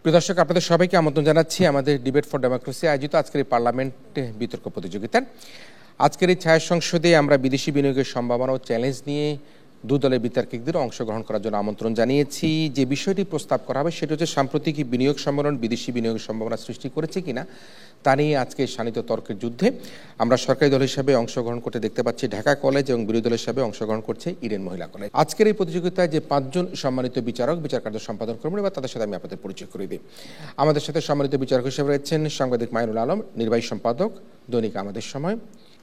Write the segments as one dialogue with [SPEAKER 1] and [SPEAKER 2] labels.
[SPEAKER 1] প্রিয় দর্শক, আপনাদের সবাইকে আমন্ত্রণ জানাচ্ছি আমাদের ডিবেট ফর ডেমোক্রেসি আয়োজিত আজকের এই পার্লামেন্টে বিতর্ক প্রতিযোগিতার। আজকের এই ছায়া সংসদে আমরা বিদেশি বিনিয়োগের সম্ভাবনা ও চ্যালেঞ্জ নিয়ে দু দলের বিতর্কিকদের অংশগ্রহণ করার জন্য আমন্ত্রণ জানিয়েছি। যে বিষয়টি প্রস্তাব করা হবে সেটা হচ্ছে সাম্প্রতিক বিনিয়োগ সম্মেলন বিদেশি বিনিয়োগের সম্ভাবনা সৃষ্টি করেছে কিনা তা নিয়ে আজকে শানিত তর্কের যুদ্ধে আমরা সরকারি দল হিসাবে অংশগ্রহণ করতে দেখতে পাচ্ছি ঢাকা কলেজ এবং বিরোধী দল হিসাবে অংশগ্রহণ করছে ইডেন মহিলা কলেজ। আজকের এই প্রতিযোগিতায় যে 5 জন সম্মানিত বিচারক বিচার কার্য সম্পাদন করবেন এবার তাদের সাথে আমি আপনাদের পরিচয় করে দিই। আমাদের সাথে সম্মানিত বিচারক হিসেবে রয়েছেন সাংবাদিক মাইনুল আলম, নির্বাহী সম্পাদক দৈনিক আমাদের সময়।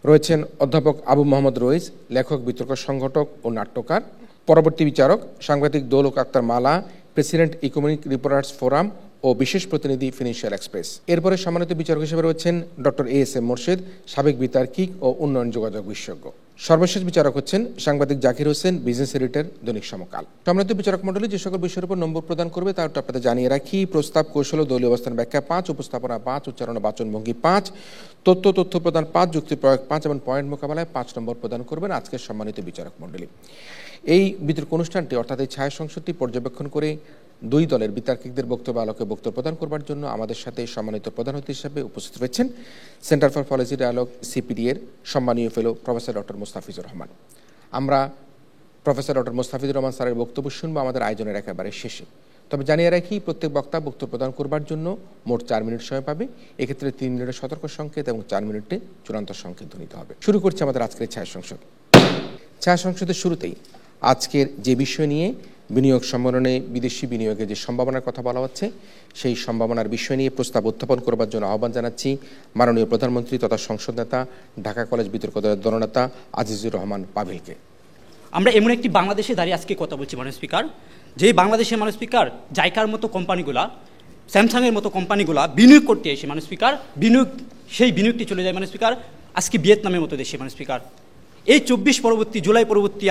[SPEAKER 1] রয়েছেন অধ্যাপক আবু মোহাম্মদ রইস, লেখক, বিতর্ক সংগঠক ও নাট্যকার। পরবর্তী বিচারক সাংবাদিক দৌলক আক্তার মালা, প্রেসিডেন্ট ইকোনমিক রিপোর্টার্স ফোরাম ও বিশেষ প্রতিনিধি ফিনান্সিয়াল এক্সপ্রেস। এরপরে সম্মানিত বিচারক হিসেবে রয়েছেন ডক্টর এএসএম মোর্শেদ, সাবেক বিতার্কিক ও উন্নয়ন যোগাযোগ বিশেষজ্ঞ। সর্বশেষ বিচারক হচ্ছেন সাংবাদিক জাকির হোসেন, বিজনেস এডিটর দৈনিক সমকাল। সম্মানিত বিচারক মণ্ডলী যে সকল বিষয়ের উপর নম্বর প্রদান করবে তা আপনাদের জানিয়ে রাখি। প্রস্তাব, কৌশল ও দলীয় অবস্থান ব্যাখ্যা 5, উপস্থাপনা 5, উচ্চারণ ও বাচনভঙ্গি 5, তথ্য প্রদান 5, যুক্তি প্রয়োগ 5 এবং পয়েন্ট মোকাবেলায় 5 নম্বর প্রদান করবেন আজকের সম্মানিত বিচারক মণ্ডলী। এই বিতর্ক অনুষ্ঠানটি অর্থাৎ এই ছায়া সংসদটি পর্যবেক্ষণ করে দুই দলের বিতার্কিকদের বক্তব্য আলোকে বক্তব্য প্রদান করবার জন্য আমাদের সাথে সম্মানিত প্রধান অতিথি হিসেবে উপস্থিত রয়েছেন centre for policy dialogue CPD এর সম্মানীয় fellow professor doctor Mostafizur Rahman. আমরা প্রফেসর ডক্টর মোস্তাফিজুর রহমান স্যারের বক্তব্য শুনবো আমাদের আয়োজনের একেবারে শেষে। তবে জানিয়ে রাখি প্রত্যেক বক্তা বক্তব্য প্রদান করবার জন্য মোট 4 মিনিট সময় পাবে। এক্ষেত্রে 3 মিনিটের সতর্ক সংকেত এবং 4 মিনিটে চূড়ান্ত সংকেত ধ্বনিত হবে। শুরু করছি আমাদের আজকের ছায়া সংসদ। ছায়া সংসদের শুরুতেই আজকের যে বিষয় নিয়ে বিনিয়োগ সম্মেলনে বিদেশি বিনিয়োগের যে সম্ভাবনার কথা বলা হচ্ছে সেই সম্ভাবনার বিষয় নিয়ে প্রস্তাব উত্থাপন করবার জন্য আহ্বান জানাচ্ছি মাননীয় প্রধানমন্ত্রী তথা সংসদ নেতা, ঢাকা কলেজ বিতর্ক দলের দলনেতা আজিজুর রহমান পাভিলকে।
[SPEAKER 2] আমরা এমন একটি বাংলাদেশে দাঁড়িয়ে আজকে কথা বলছি মাননীয় স্পিকার, যেই বাংলাদেশের মাননীয় স্পিকার জাইকার মতো কোম্পানিগুলা, স্যামসাংয়ের মতো কোম্পানিগুলা বিনিয়োগ করতে এসে মাননীয় স্পিকার সেই বিনিয়োগটি চলে যায় মাননীয় স্পিকার আজকে ভিয়েতনামের মতো দেশে মাননীয় স্পিকার। এই 24 পরবর্তী জুলাই পরবর্তী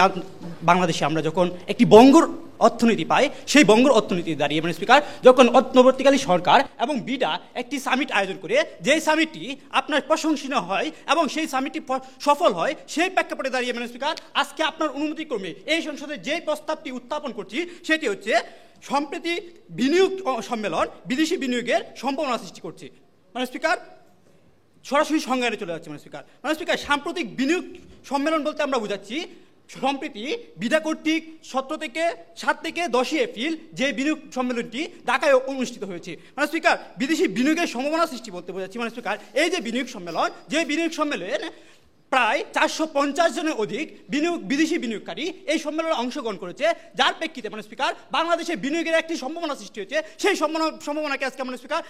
[SPEAKER 2] বাংলাদেশে আমরা যখন একটি বঙ্গর অর্থনীতি পাই, সেই বঙ্গর অর্থনীতি দাঁড়িয়ে মাননীয় স্পিকার যখন অন্তর্বর্তীকালীন সরকার এবং বিডা একটি সামিট আয়োজন করে, যেই সামিটটি আপনার প্রশংসনীয় হয় এবং সেই সামিটটি সফল হয়, সেই প্রেক্ষাপটে দাঁড়িয়ে মাননীয় স্পিকার আজকে আপনার অনুমতিক্রমে এই সংসদে যে প্রস্তাবটি উত্থাপন করছি সেটি হচ্ছে সম্প্রতি বিনিয়োগ সম্মেলন বিদেশি বিনিয়োগের সম্ভাবনা সৃষ্টি করছে। মাননীয় স্পিকার সরাসরি সংজ্ঞানে চলে যাচ্ছে মাননীয় স্পিকার। মাননীয় স্পিকার সাম্প্রতিক বিনিয়োগ সম্মেলন বলতে আমরা বুঝাচ্ছি সম্প্রতি বিডা কর্তৃক 7 থেকে 10 এপ্রিল যে বিনিয়োগ সম্মেলনটি ঢাকায় অনুষ্ঠিত হয়েছে। মাননীয় স্পিকার বিদেশি বিনিয়োগের সম্ভাবনা সৃষ্টি বলতে বোঝাচ্ছি মাননীয় স্পিকার এই যে বিনিয়োগ সম্মেলন, যে বিনিয়োগ সম্মেলন প্রায় 450 জনের অধিক বিদেশি বিনিয়োগকারী এই সম্মেলনে অংশগ্রহণ করেছে, যার প্রেক্ষিতে মাননীয় স্পিকার বাংলাদেশে বিনিয়োগের একটি সম্ভাবনা সৃষ্টি হয়েছে। সেই সম্ভাবনাকে আজকে মাননীয় স্পিকার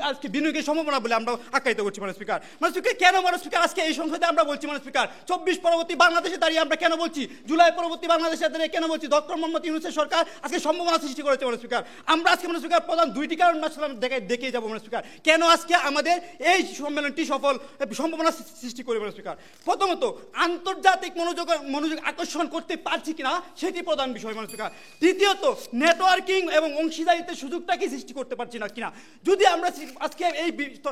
[SPEAKER 2] আজকে বিনিয়োগের সম্ভাবনা বলে আমরা আখ্যায়িত করছি মাননীয় স্পিকার। মাননীয় স্পিকার কেন মাননীয় স্পিকার আজকে এই সংসদে আমরা বলছি মাননীয় স্পিকার 24 পরবর্তী বাংলাদেশে দাঁড়িয়ে আমরা কেন বলছি, জুলাই পরবর্তী বাংলাদেশে দাঁড়িয়ে কেন বলছি ডক্টর মোহাম্মদ ইউনূসের সরকার আজকে সম্ভাবনা সৃষ্টি করেছে মাননীয় স্পিকার। আমরা আজকে মাননীয় স্পিকার প্রধান 2টি কারণ দেখে যাবো মাননীয় স্পিকার কেন আজকে আমাদের এই সম্মেলনটি সম্ভাবনা সৃষ্টি করে মাননীয় স্পিকার। প্রথমত আন্তর্জাতিক মনোযোগ আকর্ষণ করতে পারছি কিনা সেটি প্রধান বিষয় মাননীয় স্পিকার। দ্বিতীয়ত নেটওয়ার্কিং এবং অংশীদারিত্বের সুযোগটাকে সৃষ্টি করতে পারছি না কিনা। যদি আমরা আজকে এই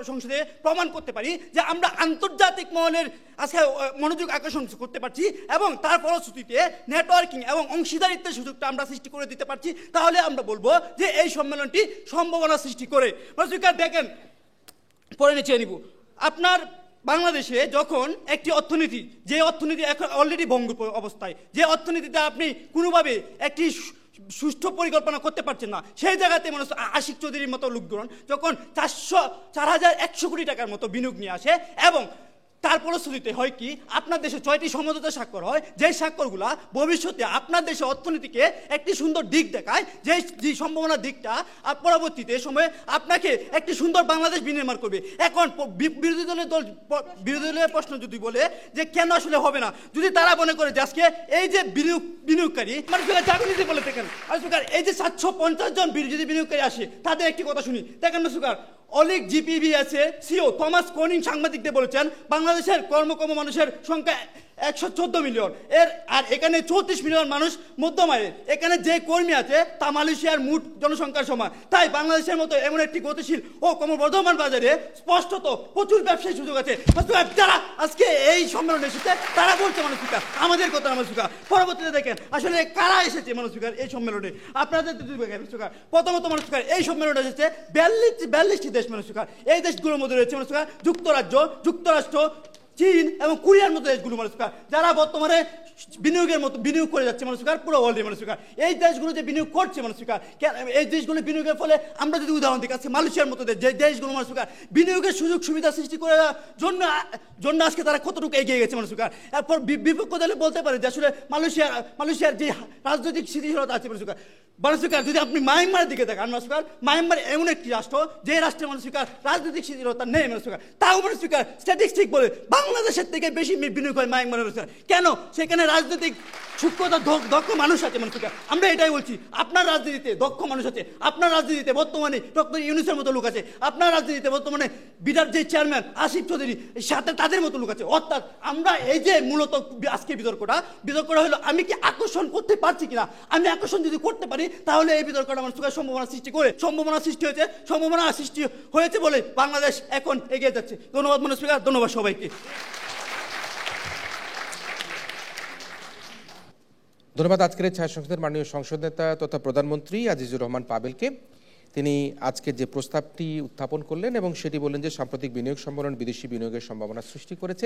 [SPEAKER 2] সংসদে প্রমাণ করতে পারি যে আমরা আন্তর্জাতিক মহলের আজকে মনোযোগ আকর্ষণ করতে পারছি এবং তার ফলশ্রুতিতে নেটওয়ার্কিং এবং অংশীদারিত্বের সুযোগটা আমরা সৃষ্টি করে দিতে পারছি, তাহলে আমরা বলবো যে এই সম্মেলনটি সম্ভাবনা সৃষ্টি করে। মাননীয় স্পিকার দেখেন, পরে নিচে নিব আপনার বাংলাদেশে যখন একটি অর্থনীতি, যে অর্থনীতি এখন অলরেডি ভঙ্গুর অবস্থায়, যে অর্থনীতিতে আপনি কোনোভাবে একটি সুষ্ঠু পরিকল্পনা করতে পারছেন না, সেই জায়গাতে মানুষ আশিক চৌধুরীর মতো লোকজন যখন 4,100 কোটি টাকার মতো বিনিয়োগ নিয়ে আসে এবং তার ফলশ্রুতিতে হয় কি আপনার দেশে 6টি সমঝোতা স্বাক্ষর হয়, যে স্বাক্ষরগুলা ভবিষ্যতে আপনার দেশে অর্থনীতিকে একটি সুন্দর দিক দেখায়, যে সম্ভাবনার দিকটা পরবর্তীতে সময়ে আপনাকে একটি সুন্দর বাংলাদেশ বিনির্মাণ করবে। এখন বিরোধী দলের প্রশ্ন যদি বলে যে কেন আসলে হবে না, যদি তারা মনে করে যে আজকে এই যে বিনিয়োগকারী জাগরণীতি বলে দেখেন এই যে 750 জন বিরোধী বিনিয়োগকারী আসে, তাদের একটি কথা শুনি দেখেন সুকার অলিক জিপিবি আছে সিও থমাস কোনিং সাংবাদিকদের বলেছেন বাংলাদেশের কর্মক্ষম মানুষের সংখ্যা
[SPEAKER 3] 114 মিলিয়ন আর এখানে 34 মিলিয়ন মানুষ মধ্যম আয়ের। এখানে যে কর্মী আছে তা মালয়েশিয়ার মোট জনসংখ্যার সমান। তাই বাংলাদেশের মতো এমন একটি গতিশীল ও ক্রমবর্ধমান বাজারে স্পষ্টত প্রচুর ব্যবসায়ী সুযোগ আছে। যারা আজকে এই সম্মেলনে এসেছে তারা বলছে মানুষ স্পিকার আমাদের কথা মানুষ স্পিকার। পরবর্তীতে দেখেন আসলে কারা এসেছে মানুষ স্পিকার এই সম্মেলনে। আপনাদের স্পিকার প্রথমত মানুষ স্পিকার এই সম্মেলনে এসেছে 42টি দেশ মানুষ স্পিকার। এই দেশগুলোর মধ্যে রয়েছে মানুষ স্পিকার যুক্তরাজ্য, যুক্তরাষ্ট্র, চীন এবং কোরিয়ার মতো দেশগুলো মানুষ স্পিকার, যারা বর্তমানে বিনিয়োগ করে যাচ্ছে মানুষ স্পিকার পুরো ওয়ার্ল্ডে মানুষ স্পিকার। এই দেশগুলো যে বিনিয়োগ করছে মানুষ স্পিকার, এই দেশগুলো বিনিয়োগের ফলে আমরা যদি উদাহরণ দিই আজকে মালয়েশিয়ার মতো যে দেশগুলো মানুষ স্পিকার বিনিয়োগের সুযোগ সুবিধা সৃষ্টি করে জন্য আজকে তারা কতটুকু এগিয়ে গেছে মানুষ স্পিকার। এরপর বিপক্ষ দলে বলতে পারে যে আসলে মালয়েশিয়ার যে রাজনৈতিক স্থিতিশীলতা আছে মানুষ স্পিকার। মানুষ স্পিকার যদি আপনি মায়ানমারের দিকে দেখেন মানুষ স্পিকার, মায়ানমার এমন একটি রাষ্ট্র যে রাষ্ট্রের মানুষ স্পিকার রাজনৈতিক স্থিতিশীলতা নেই মানুষ স্পিকার। তাও মানুষ স্পিকার স্ট্যাটিস্টিক বলে বাংলাদেশের থেকে বেশি বিনিয়োগ হয় মায়ানমারের। কেন? সেখানে রাজনৈতিক সূক্ষ্মতা দক্ষ মানুষ আছে মানুষ স্পিকার। আমরা এটাই বলছি, আপনার রাজনীতিতে দক্ষ মানুষ আছে, আপনার রাজনীতিতে বর্তমানে ডক্টর ইউনূসের মতো লোক আছে, আপনার রাজনীতিতে বর্তমানে বিধার যে চেয়ারম্যান আসিফ চৌধুরী সাথে তাদের মতো লোক আছে। অর্থাৎ আমরা এই যে মূলত আজকে বিতর্কটা হলো আমি কি আকর্ষণ করতে পারছি কিনা। আমি আকর্ষণ যদি করতে পারি তাহলে এই বিতর্কটা মানুষ সম্ভাবনা সৃষ্টি হয়েছে বলে বাংলাদেশ এখন এগিয়ে যাচ্ছে। ধন্যবাদ মানুষ স্পিকার, ধন্যবাদ সবাইকে।
[SPEAKER 1] ধন্যবাদ আজকের ছায়া সংসদের মাননীয় সংসদ নেতা তথা প্রধানমন্ত্রী আজিজুর রহমান পাবেলকে। তিনি আজকে যে প্রস্তাবটি উত্থাপন করলেন এবং সেটি বললেন যে সাম্প্রতিক বিনিয়োগ সম্মেলন বিদেশি বিনিয়োগের সম্ভাবনা সৃষ্টি করেছে।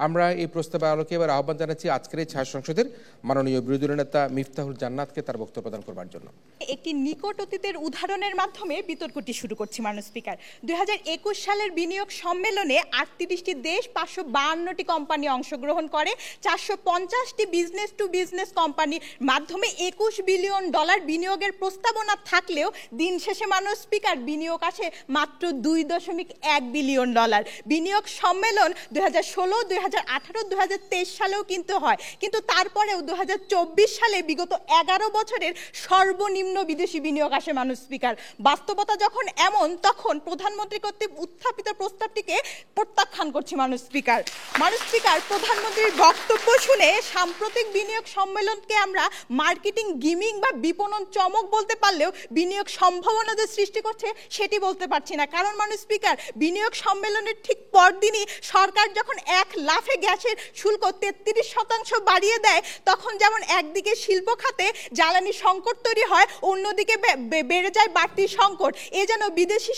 [SPEAKER 1] আমরা এই প্রস্তাবের আলোকে এবার আহ্বান জানাচ্ছি আজকের এই ছায়া সংসদের মাননীয় বিরোধী নেতা মিফতাহুল জান্নাতকে তার বক্তব্য প্রদান করবার জন্য।
[SPEAKER 4] একটি নিকট অতীতের উদাহরণের মাধ্যমে বিতর্কটি শুরু করছি মাননীয় স্পিকার। 2021 সালের বিনিয়োগ সম্মেলনে 38টি দেশ 552টি কোম্পানি অংশগ্রহণ করে। 450টি বিজনেস টু বিজনেস কোম্পানির মাধ্যমে $21 বিলিয়ন বিনিয়োগের প্রস্তাবনা থাকলেও দিন শেষে মাননীয় স্পিকার বিনিয়োগ আসে মাত্র $2.1 বিলিয়ন। বিনিয়োগ সম্মেলন 2016, 2018, 2023 সালেও কিন্তু হয়, কিন্তু তারপরেও 2024 সালে বিগত 11 বছরের সর্বনিম্ন বিদেশি বিনিয়োগ আসে মাননীয় স্পিকার। বাস্তবতা যখন এমন, তখন প্রধানমন্ত্রী কর্তৃক উত্থাপিত প্রস্তাবটিকে প্রত্যাখ্যান করছি মাননীয় স্পিকার। মাননীয় স্পিকার, প্রধানমন্ত্রীর বক্তব্য শুনে সাম্প্রতিক বিনিয়োগ সম্মেলনকে আমরা মার্কেটিং গিমিং বা বিপণন চমক বলতে পারলেও বিনিয়োগ সম্ভাবনা যে সৃষ্টি করছে সেটি বলতে পারছি না। কারণ মাননীয় স্পিকার, বিনিয়োগ সম্মেলনের ঠিক পরদিনই সরকার যখন এক লাফে গ্যাসের শুল্ক 33% বাড়িয়ে দেয়, তখন যেমন একদিকে শিল্প খাতে জ্বালানি সংকট তৈরি হয়, অন্যদিকে বেড়ে যায় বাড়তি সংকট। এ যেন বিদেশি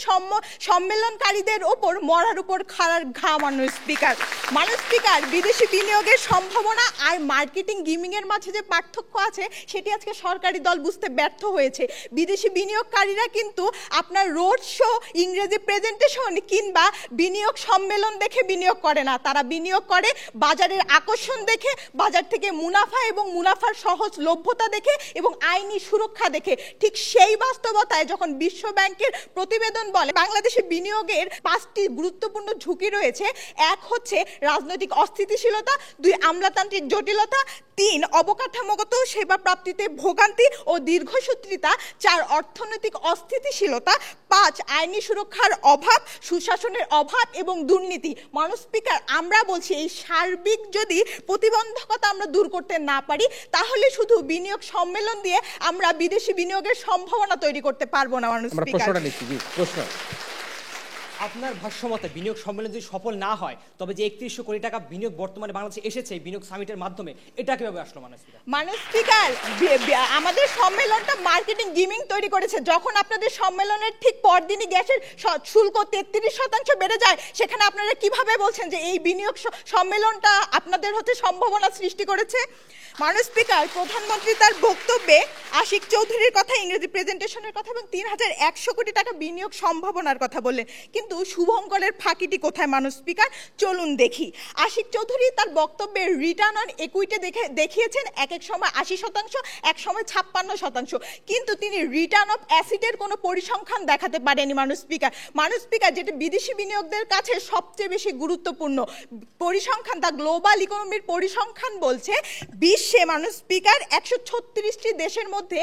[SPEAKER 4] সম্মেলনকারীদের ওপর মরার উপর খাড়ার ঘা মাননীয় স্পিকার। মাননীয় স্পিকার, বিদেশি বিনিয়োগের সম্ভাবনা আর মার্কেটিং গিমিং এর মাঝে যে পার্থক্য আছে সেটি আজকে সরকারি দল বুঝতে ব্যর্থ হয়েছে। বিদেশি বিনিয়োগকারীরা কিন্তু আপনার রোড শো, ইংরেজি প্রেজেন্টেশন কিংবা বিনিয়োগ সম্মেলন দেখে বিনিয়োগ করে না, তারা বিনিয়োগ করে বাজারের আকর্ষণ দেখে, বাজার থেকে মুনাফা এবং মুনাফার সহজলভ্যতা দেখে এবং আইনি সুরক্ষা দেখে। ঠিক সেই বাস্তবতায় যখন বিশ্ব ব্যাংকের প্রতিবেদন বলে বাংলাদেশে বিনিয়োগের 5টি গুরুত্বপূর্ণ ঝুঁকি রয়েছে, 1 হচ্ছে রাজনৈতিক অস্থিতিশীলতা, 2 আমলাতান্ত্রিক জটিলতা, 3 অবকাঠামোগত সেবা প্রাপ্তিতে ভোগান্তি ও দীর্ঘসূত্রিতা, 4 অর্থনৈতিক অস্থিতিশীলতা, 5 আইনি সুরক্ষার অভাব, সুশাসনের অভাব এবং দুর্নীতি। মাননীয় স্পিকার, আমরা বলছি এই সার্বিক যদি প্রতিবন্ধকতা আমরা দূর করতে না পারি, তাহলে শুধু বিনিয়োগ সম্মেলন দিয়ে আমরা বিদেশি বিনিয়োগের সম্ভাবনা তৈরি করতে পারবো না। মাননীয় স্পিকার,
[SPEAKER 5] আপনার ভাষ্যমতে বিনিয়োগ সম্মেলন যদি সফল না হয়, তবে যে 3100 কোটি টাকা বিনিয়োগ বর্তমানে বাংলাদেশে এসেছে বিনিয়োগ সামিটের মাধ্যমে, এটা কিভাবে আসলো মাননীয় স্পিকার?
[SPEAKER 4] মাননীয় স্পিকার, আমাদের সম্মেলনটা মার্কেটিং গিমিং তৈরি করেছে। যখন আপনাদের সম্মেলনের ঠিক পরদিনই গ্যাসের শুল্ক 33% বেড়ে যায়, সেখানে আপনারা কিভাবে বলছেন যে এই বিনিয়োগ সম্মেলনটা আপনাদের হতে সম্ভাবনা সৃষ্টি করেছে? মাননীয় স্পিকার, প্রধানমন্ত্রী তার বক্তব্যে আশিক চৌধুরীর কথা, ইংরেজি প্রেজেন্টেশনের কথা এবং 3100 কোটি টাকা বিনিয়োগ সম্ভাবনার কথা বললেন, কিন্তু শুভঙ্করের ফাঁকিটি কোথায় মাননীয় স্পিকার? চলুন দেখি। আশিক চৌধুরী তার বক্তব্যে রিটার্ন অন ইকুইটি দেখিয়েছেন এক সময় 80%, এক সময় 56%, কিন্তু তিনি রিটার্ন অফ অ্যাসেটের কোনো পরিসংখ্যান দেখাতে পারেনি মাননীয় স্পিকার। মাননীয় স্পিকার, যেটা বিদেশি বিনিয়োগদের কাছে সবচেয়ে বেশি গুরুত্বপূর্ণ পরিসংখ্যান, তা গ্লোবাল ইকোনমির পরিসংখ্যান বলছে বিশ্বে মাননীয় স্পিকার 136টি দেশের মধ্যে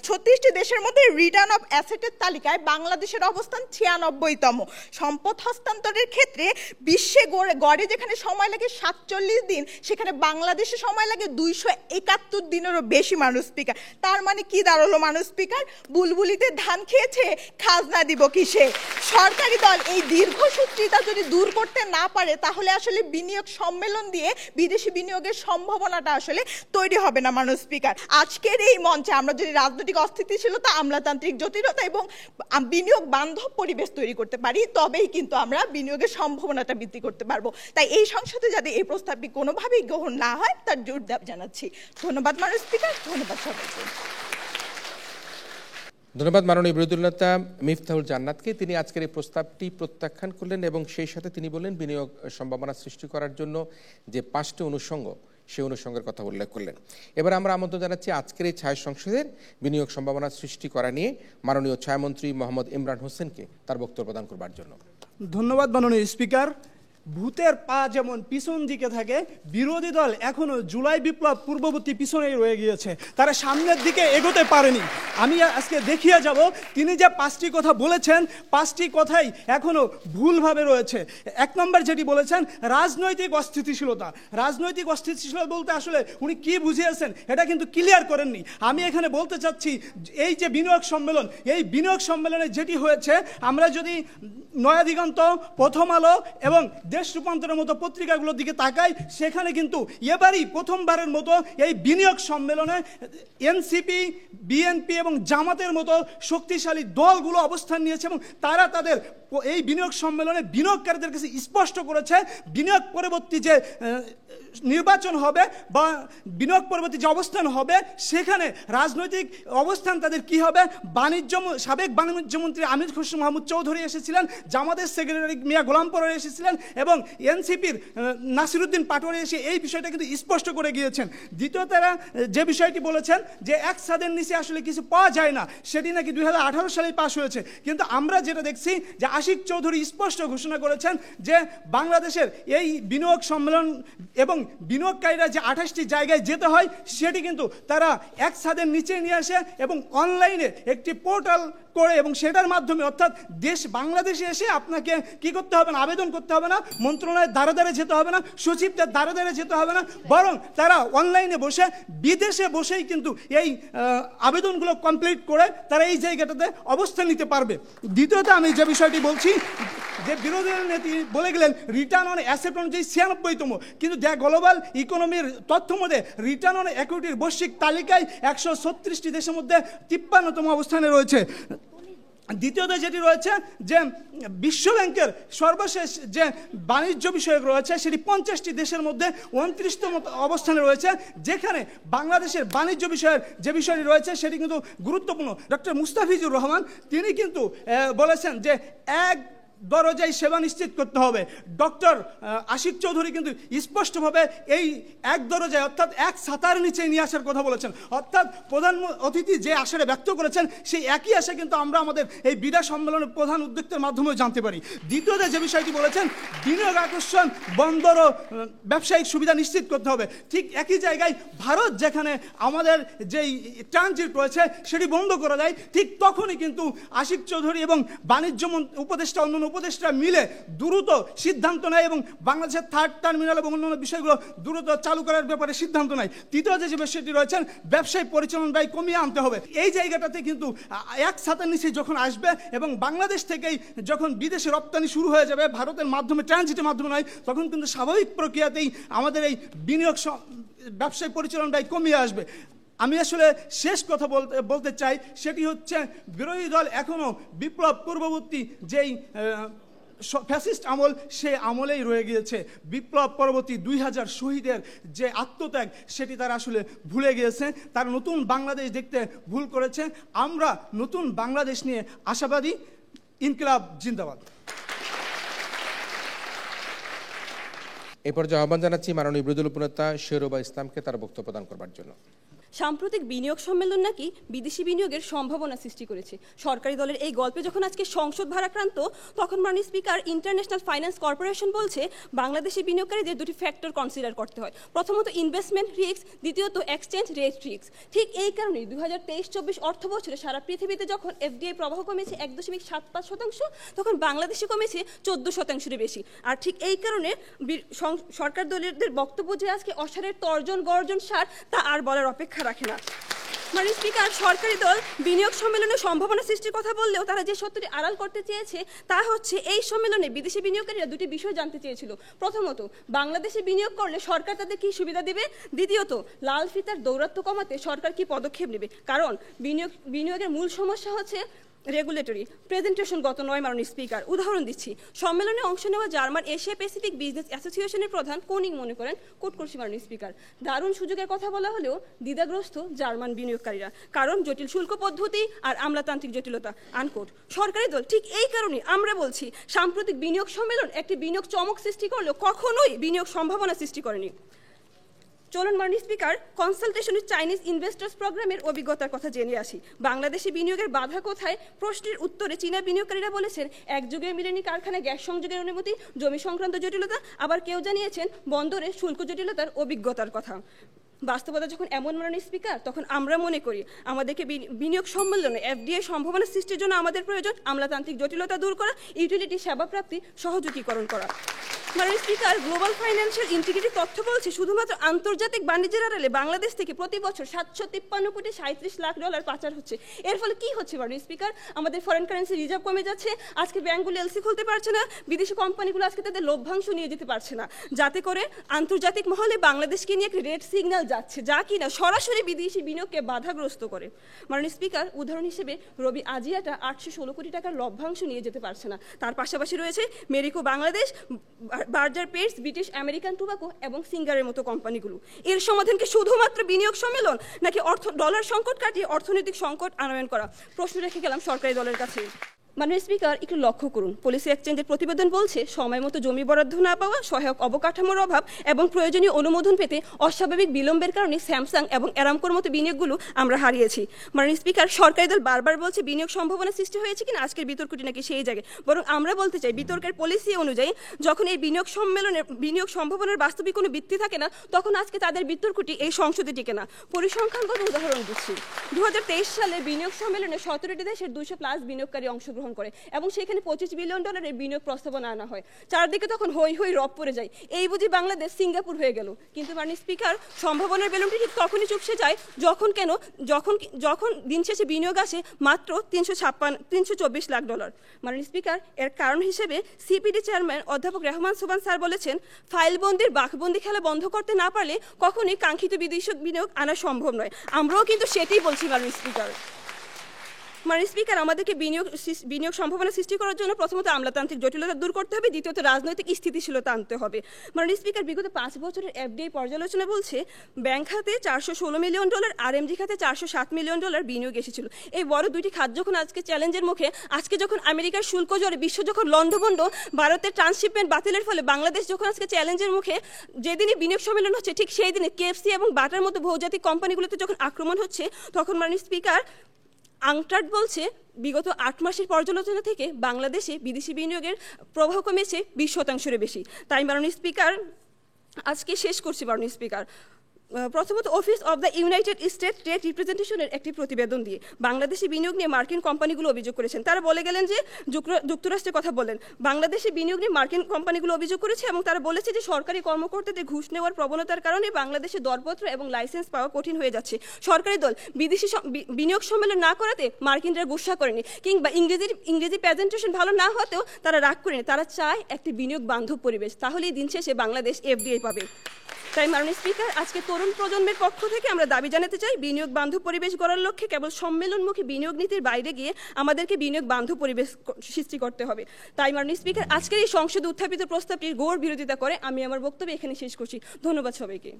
[SPEAKER 4] 36টি দেশের মধ্যে রিটার্ন অফ অ্যাসেটের তালিকায় বাংলাদেশের অবস্থান 96 নবীনতম। সম্পদ হস্তান্তরের ক্ষেত্রে বিশ্বে গড়ে যেখানে সময় লাগে 47 দিন, সেখানে বাংলাদেশে সময় লাগে 271 দিনেরও বেশি। মানুষ স্পিকার, তার মানে কি দাঁড়ালো মানুষ স্পিকার? বুলবুলিতে ধান খেয়েছে, খাজনা দিব কিসে? সরকারি দল এই দীর্ঘসূত্রিতা যদি দূর করতে না পারে, তাহলে আসলে বিনিয়োগ সম্মেলন দিয়ে বিদেশি বিনিয়োগের সম্ভাবনাটা আসলে তৈরি হবে না মানুষ স্পিকার। আজকের এই মঞ্চে আমরা যদি রাজনৈতিক অস্থিতিশীলতা, আমলাতান্ত্রিক জটিলতা এবং বিনিয়োগ বান্ধব পরিবেশ তৈরি করতে পারি, তবেই কিন্তু আমরা বিনিয়োগের সম্ভাবনাটা বৃদ্ধি করতে পারবো। তাই এই সংসদে যাতে এই প্রস্তাবটি কোনোভাবেই গ্রহণ না হয়, তার জোর দাবি জানাচ্ছি। ধন্যবাদ মানুষ স্পিকার, ধন্যবাদ সবাইকে।
[SPEAKER 1] ধন্যবাদ মাননীয় বিরোধী নেতা মিফতাহুল জান্নাতকে। তিনি আজকের এই প্রস্তাবটি প্রত্যাখ্যান করলেন এবং সেই সাথে তিনি বললেন বিনিয়োগ সম্ভাবনা সৃষ্টি করার জন্য যে 5টি অনুষঙ্গ, সেই অনুষঙ্গের কথা উল্লেখ করলেন। এবার আমরা আমন্ত্রণ জানাচ্ছি আজকের এই ছায়া সংসদের বিনিয়োগ সম্ভাবনা সৃষ্টি করা নিয়ে মাননীয় ছায়ামন্ত্রী মোহাম্মদ ইমরান হোসেনকে তার বক্তব্য প্রদান করবার জন্য।
[SPEAKER 6] ধন্যবাদ মাননীয় স্পিকার। ভূতের পা যেমন পিছন দিকে থাকে, বিরোধী দল এখনো জুলাই বিপ্লব পূর্ববর্তী পিছনেই রয়ে গিয়েছে, তারা সামনের দিকে এগোতে পারেনি। আমি আজকে দেখিয়ে যাব তিনি যে 5টি কথা বলেছেন, 5টি কথাই এখনো ভুলভাবে রয়েছে। 1 নম্বর যেটি বলেছেন, রাজনৈতিক অস্থিতিশীলতা। রাজনৈতিক অস্থিতিশীলতা বলতে আসলে উনি কি বুঝিয়েছেন এটা কিন্তু ক্লিয়ার করেননি। আমি এখানে বলতে চাচ্ছি, এই যে বিনিয়োগ সম্মেলন, এই বিনিয়োগ সম্মেলনে যেটি হয়েছে, আমরা যদি নয়া দিগন্ত, প্রথম আলো এবং দেশ রূপান্তরের মতো পত্রিকাগুলোর দিকে তাকাই, সেখানে কিন্তু এবারই প্রথমবারের মতো এই বিনিয়োগ সম্মেলনে এনসিপি, বিএনপি এবং জামাতের মতো শক্তিশালী দলগুলো অবস্থান নিয়েছে এবং তারা তাদের এই বিনিয়োগ সম্মেলনে বিনিয়োগকারীদের কাছে স্পষ্ট করেছে বিনিয়োগ পরবর্তী যে নির্বাচন হবে বা বিনিয়োগ পরবর্তী যে অবস্থান হবে, সেখানে রাজনৈতিক অবস্থান তাদের কি হবে। সাবেক বাণিজ্যমন্ত্রী আমির খসরু মাহমুদ চৌধুরী এসেছিলেন, জামাতের সেক্রেটারি মিয়া গোলাম পরোয়ার এসেছিলেন এবং এনসিপির নাসিরুদ্দিন পাটোয়ারি এসে এই বিষয়টা কিন্তু স্পষ্ট করে গিয়েছেন। দ্বিতীয় তারা যে বিষয়টি বলেছেন যে এক ছাদের নিচে আসলে কিছু পাওয়া যায় না, সেটি নাকি 2018 সালেই পাশ হয়েছে। কিন্তু আমরা যেটা দেখছি যে আশিক চৌধুরী স্পষ্ট ঘোষণা করেছেন যে বাংলাদেশের এই বিনিয়োগ সম্মেলন এবং বিনিয়োগকারীরা যে 28টি জায়গায় যেতে হয়, সেটি কিন্তু তারা এক ছাদের নিচে নিয়ে আসে এবং অনলাইনে একটি পোর্টাল করে এবং সেটার মাধ্যমে, অর্থাৎ বাংলাদেশে এসে আপনাকে কি করতে হবে না, আবেদন করতে হবে না, মন্ত্রণালয়ের দ্বারে দ্বারে যেতে হবে না, সচিবদের দ্বারে দ্বারে যেতে হবে না, বরং তারা অনলাইনে বসে বিদেশে বসেই কিন্তু এই আবেদনগুলো কমপ্লিট করে তারা এই জায়গাটাতে অবস্থান নিতে পারবে। দ্বিতীয়ত আমি যে বিষয়টি বলছি, যে বিরোধী নেত্রী বলে গেলেন রিটার্ন অন অ্যাসেট অনুযায়ী 96তম, কিন্তু দ্য গ্লোবাল ইকোনমির তথ্য মধ্যে রিটার্ন অন ইকুইটির বৈশ্বিক তালিকায় 136টি দেশের মধ্যে 53তম অবস্থানে রয়েছে। দ্বিতীয়ত যেটি রয়েছে যে বিশ্ব ব্যাংকের সর্বশেষ যে বাণিজ্য বিষয়ক রয়েছে, সেটি 50টি দেশের মধ্যে 29তম অবস্থানে রয়েছে, যেখানে বাংলাদেশের বাণিজ্য বিষয়ের যে বিষয়টি রয়েছে সেটি কিন্তু গুরুত্বপূর্ণ। ডক্টর মুস্তাফিজুর রহমান তিনি কিন্তু বলেছেন যে এক দরজায় সেবা নিশ্চিত করতে হবে। ডক্টর আশিক চৌধুরী কিন্তু স্পষ্টভাবে এই এক দরজায়, অর্থাৎ এক ছাতার নিচে নিয়ে আসার কথা বলেছেন। অর্থাৎ প্রধান অতিথি যে আশাটা ব্যক্ত করেছেন, সেই একই আশা কিন্তু আমরা আমাদের এই বিদায় সম্মেলনের প্রধান উদ্যোক্তার মাধ্যমেও জানতে পারি। দ্বিতীয়ত যে বিষয়টি বলেছেন, বিনিয়োগ আকর্ষণ, বন্দর ও ব্যবসায়িক সুবিধা নিশ্চিত করতে হবে। ঠিক একই জায়গায় ভারত যেখানে আমাদের যেই ট্রানজিট রয়েছে সেটি বন্ধ করা যায়, ঠিক তখনই কিন্তু আশিক চৌধুরী এবং বাণিজ্য উপদেষ্টা, অন্যান্য উপদেষ্টা মিলে দ্রুত সিদ্ধান্ত নেয় এবং বাংলাদেশের 3rd টার্মিনাল এবং অন্যান্য বিষয়গুলো দ্রুত চালু করার ব্যাপারে সিদ্ধান্ত নেয়। তৃতীয় যে বিষয়টি রয়েছেন, ব্যবসায়ী পরিচালন ব্যয় কমিয়ে আনতে হবে। এই জায়গাটাতে কিন্তু এক ছাতার নিচে যখন আসবে এবং বাংলাদেশ থেকেই যখন বিদেশে রপ্তানি শুরু হয়ে যাবে, ভারতের মাধ্যমে, ট্রানজিটের মাধ্যমে নয়, তখন কিন্তু স্বাভাবিক প্রক্রিয়াতেই আমাদের এই বিনিয়োগ ব্যবসায়ী পরিচালন ব্যয় কমিয়ে আসবে। আমি আসলে শেষ কথা বলতে চাই, সেটি হচ্ছে বিরোধী দল এখনও বিপ্লব পূর্ববর্তী যেই ফ্যাসিস্ট আমল, সে আমলেই রয়ে গিয়েছে। বিপ্লব পরবর্তী 2000 শহীদের যে আত্মত্যাগ, সেটি তারা আসলে ভুলে গিয়েছে। তারা নতুন বাংলাদেশ দেখতে ভুল করেছে। আমরা নতুন বাংলাদেশ নিয়ে আশাবাদী। ইনকিলাব জিন্দাবাদ।
[SPEAKER 1] এই পর্যায়ে আহ্বান জানাচ্ছি মাননীয় বিরোধী দল উপনেতা শেরোবা ইসলামকে তার বক্তব্য প্রদান করবার জন্য।
[SPEAKER 7] সাম্প্রতিক বিনিয়োগ সম্মেলন নাকি বিদেশি বিনিয়োগের সম্ভাবনা সৃষ্টি করেছে। সরকারি দলের এই গল্পে যখন আজকে সংসদ ভারাক্রান্ত, তখন মাননীয় স্পিকার ইন্টারন্যাশনাল ফাইন্যান্স কর্পোরেশন বলছে বাংলাদেশি বিনিয়োগকারীদের দুটি ফ্যাক্টর কনসিডার করতে হয়, প্রথমত ইনভেস্টমেন্ট রিস্ক, দ্বিতীয়ত এক্সচেঞ্জ রেট রিস্ক। ঠিক এই কারণেই 2023-24 অর্থ বছরে সারা পৃথিবীতে যখন এফডিআই প্রবাহ কমেছে 1.75%, তখন বাংলাদেশে কমেছে 14%-এর বেশি। আর ঠিক এই কারণে সরকার দলের বক্তব্য যে আজকে অসারের তর্জন গর্জন সার, তা আর বলার অপেক্ষা রাখে না। মাননীয় স্পিকার, সরকারি দল বিনিয়োগ সম্মেলনে সম্ভাবনা সৃষ্টির কথা বললেও তারা যে সত্যটি আড়াল করতে চেয়েছে তা হচ্ছে এই সম্মেলনে বিদেশি বিনিয়োগকারীরা দুটি বিষয় জানতে চেয়েছিল। প্রথমত, বাংলাদেশে বিনিয়োগ করলে সরকার তাদের কি সুবিধা দিবে, দ্বিতীয়ত লাল ফিতার দৌরাত্ম্য কমাতে সরকার কি পদক্ষেপ নেবে। কারণ বিনিয়োগের মূল সমস্যা হচ্ছে রেগুলেটরি প্রেজেন্টেশনগত নয়। মাননীয় স্পিকার, উদাহরণ দিচ্ছি, সম্মেলনে অংশ নেওয়া জার্মান এশিয়া প্যাসিফিক বিজনেস অ্যাসোসিয়েশনের প্রধান কোনিং মনে করেন, কোট করছি মাননীয় স্পিকার, দারুণ সুযোগের কথা বলা হলেও দ্বিধাগ্রস্ত জার্মান বিনিয়োগকারীরা, কারণ জটিল শুল্ক পদ্ধতি আর আমলাতান্ত্রিক জটিলতা, আনকোট। সরকারি দল ঠিক এই কারণে আমরা বলছি সাম্প্রতিক বিনিয়োগ সম্মেলন একটি বিনিয়োগ চমক সৃষ্টি করলেও কখনোই বিনিয়োগ সম্ভাবনা সৃষ্টি করেনি। চলুন মাননীয় speaker, consultation with Chinese investors প্রোগ্রামের অভিজ্ঞতার কথা জেনে আসি। বাংলাদেশে বিনিয়োগের বাধা কোথায় প্রশ্নের উত্তরে চীনা বিনিয়োগকারীরা বলেছেন একযুগে মিলেনি কারখানায় গ্যাস সংযোগের অনুমতি, জমি সংক্রান্ত জটিলতা, আবার কেউ জানিয়েছেন বন্দরে শুল্ক জটিলতার অভিজ্ঞতার কথা। বাস্তবতা যখন এমন মাননীয় স্পিকার, তখন আমরা মনে করি আমাদেরকে বিনিয়োগ সম্মেলনে এফডিআই সম্ভাবনা সৃষ্টির জন্য আমাদের প্রয়োজন আমলাতান্ত্রিক জটিলতা দূর করা, ইউটিলিটি সেবা প্রাপ্তি সহযোগীকরণ করা। মাননীয় স্পিকার, গ্লোবাল ফাইন্যান্সিয়াল ইন্টিগ্রিটি তথ্য বলছে শুধুমাত্র আন্তর্জাতিক বাণিজ্যের আড়ালে বাংলাদেশ থেকে প্রতি বছর 753 কোটি $37 লাখ পাচার হচ্ছে। এর ফলে কি হচ্ছে মাননীয় স্পিকার, আমাদের ফরেন কারেন্সি রিজার্ভ কমে যাচ্ছে, আজকে ব্যাংকগুলো এলসি খুলতে পারছে না, বিদেশি কোম্পানিগুলো আজকে তাদের লভ্যাংশ নিয়ে যেতে পারছে না, যাতে করে আন্তর্জাতিক মহলে বাংলাদেশকে নিয়ে একটা রেড সিগন্যাল যাচ্ছে, যা কিনা সরাসরি বিদেশি বিনিয়োগকে বাধাগ্রস্ত করে। মাননীয় স্পিকার, উদাহরণ হিসেবে রবি আজিয়াটা 816 কোটি টাকার লভ্যাংশ নিয়ে যেতে পারছে না। তার পাশাপাশি রয়েছে merry-go Bangladesh, Berger pets, British American tobacco এবং সিঙ্গারের মতো কোম্পানিগুলো। এর সমাধান কি শুধুমাত্র বিনিয়োগ সম্মেলন, নাকি ডলার সংকট কাটিয়ে অর্থনৈতিক সংকট আনয়ন করা? প্রশ্ন রেখে গেলাম সরকারি দলের কাছে। মাননীয় স্পিকার, একটু লক্ষ্য করুন, পলিসি এক্সচেঞ্জের প্রতিবেদন বলছে সময় মতো জমি বরাদ্দ না পাওয়া, সহায়ক অবকাঠামোর অভাব এবং প্রয়োজনীয় অনুমোদন পেতে অস্বাভাবিক বিলম্বের কারণে স্যামসাং এবং অ্যারামকোর মতো বিনিয়োগগুলো আমরা হারিয়েছি। মাননীয় স্পিকার, সরকারি দল বারবার বলছে বিনিয়োগ সম্ভাবনা সৃষ্টি হয়েছে কিনা, আজকের বিতর্কটি নাকি সেই জায়গায়। বরং আমরা বলতে চাই বিতর্কের পলিসি অনুযায়ী যখন এই বিনিয়োগ সম্মেলনের বিনিয়োগ সম্ভাবনার বাস্তবিক কোনো ভিত্তি থাকে না, তখন আজকে তাদের বিতর্কটি এই সংসদে টিকে না। পরিসংখ্যানগত উদাহরণ দিচ্ছি, 2023 সালে বিনিয়োগ সম্মেলনে 17টি দেশের 200+ বিনিয়োগকারী অংশগ্রহণ করে এবং সেখানে $25 বিলিয়ন বিনিয়োগ প্রস্তাবনা আনা হয়। চারদিকে তখন হই হই রব পড়ে যায়, এই বুঝি বাংলাদেশ সিঙ্গাপুর হয়ে গেল। কিন্তু মাননীয় স্পিকার, সম্ভাবনার বেলুনটি ঠিক তখনই চুপসে যায় যখন দিন শেষে বিনিয়োগ আসে মাত্র $324 লাখ। মাননীয় স্পিকার, এর কারণ হিসেবে সিপিডি চেয়ারম্যান অধ্যাপক রেহমান সোবান স্যার বলেছেন ফাইলবন্দির বাঘবন্দি খেলা বন্ধ করতে না পারলে কখনোই কাঙ্ক্ষিত বিদেশি বিনিয়োগ আনা সম্ভব নয়। আমরাও কিন্তু সেটাই বলছি মাননীয় স্পিকার। মাননীয় স্পিকার, আমাদেরকে বিনিয়োগ সম্ভাবনা সৃষ্টি করার জন্য প্রথমত আমলাতান্ত্রিক জটিলতা দূর করতে হবে, দ্বিতীয়ত রাজনৈতিক স্থিতিশীলতা আনতে হবে। মাননীয় স্পিকার, বিগত 5 বছরের এফডিআই পর্যালোচনা বলছে ব্যাংক খাতে $416 মিলিয়ন, আরএমজি খাতে $407 মিলিয়ন বিনিয়োগ এসেছিল। এই বড় দুইটি খাত যখন আজকে চ্যালেঞ্জের মুখে, আজকে যখন আমেরিকার শুল্ক জ্বরে বিশ্ব যখন লণ্ডভণ্ড, ভারতের ট্রান্সশিপমেন্ট বাতিলের ফলে বাংলাদেশ যখন আজকে চ্যালেঞ্জের মুখে, যেদিনই বিনিয়োগ সম্মেলন হচ্ছে ঠিক সেই দিনে কেএফসি এবং বাটার মতো বহুজাতিক কোম্পানিগুলোতে যখন আক্রমণ হচ্ছে, তখন মাননীয় স্পিকার, আংটার্ড বলছে বিগত 8 মাসের পর্যালোচনা থেকে বাংলাদেশে বিদেশি বিনিয়োগের প্রবাহ কমেছে 20% বেশি। তাই মাননীয় স্পিকার, আজকে শেষ করছি মাননীয় স্পিকার, প্রথমত office of the united state trade রিপ্রেজেন্টেশনের একটি প্রতিবেদন দিয়ে বাংলাদেশি বিনিয়োগ নিয়ে মার্কিন কোম্পানিগুলো অভিযোগ করেছেন। তারা বলে গেলেন যে যুক্তরাষ্ট্রের কথা বলেন, বাংলাদেশি বিনিয়োগ নিয়ে মার্কিন কোম্পানিগুলো অভিযোগ করেছে এবং তারা বলেছে যে সরকারি কর্মকর্তাদের ঘুষ নেওয়ার প্রবণতার কারণে বাংলাদেশে দরপত্র এবং লাইসেন্স পাওয়া কঠিন হয়ে যাচ্ছে। সরকারি দল বিদেশি বিনিয়োগ সম্মেলন না করাতে মার্কিনরা গুসা করেনি, কিংবা ইংরেজি প্রেজেন্টেশন ভালো না হতেও তারা রাগ করেনি। তারা চায় একটি বিনিয়োগ বান্ধব পরিবেশ, তাহলেই দিন শেষে বাংলাদেশ এফডিআই পাবে। তাই মাননীয় স্পিকার, আজকে তরুণ প্রজন্মের পক্ষ থেকে আমরা দাবি জানাতে চাই বিনিয়োগ বান্ধব পরিবেশ গড়ার লক্ষ্যে কেবল সম্মেলনমুখী বিনিয়োগ নীতির বাইরে গিয়ে আমাদেরকে বিনিয়োগ বান্ধব পরিবেশ সৃষ্টি করতে হবে। তাই মাননীয় স্পিকার, আজকের এই সংসদে উত্থাপিত প্রস্তাবটির ঘোর বিরোধিতা করে আমি আমার বক্তব্য এখানে শেষ করছি। ধন্যবাদ সবাইকে।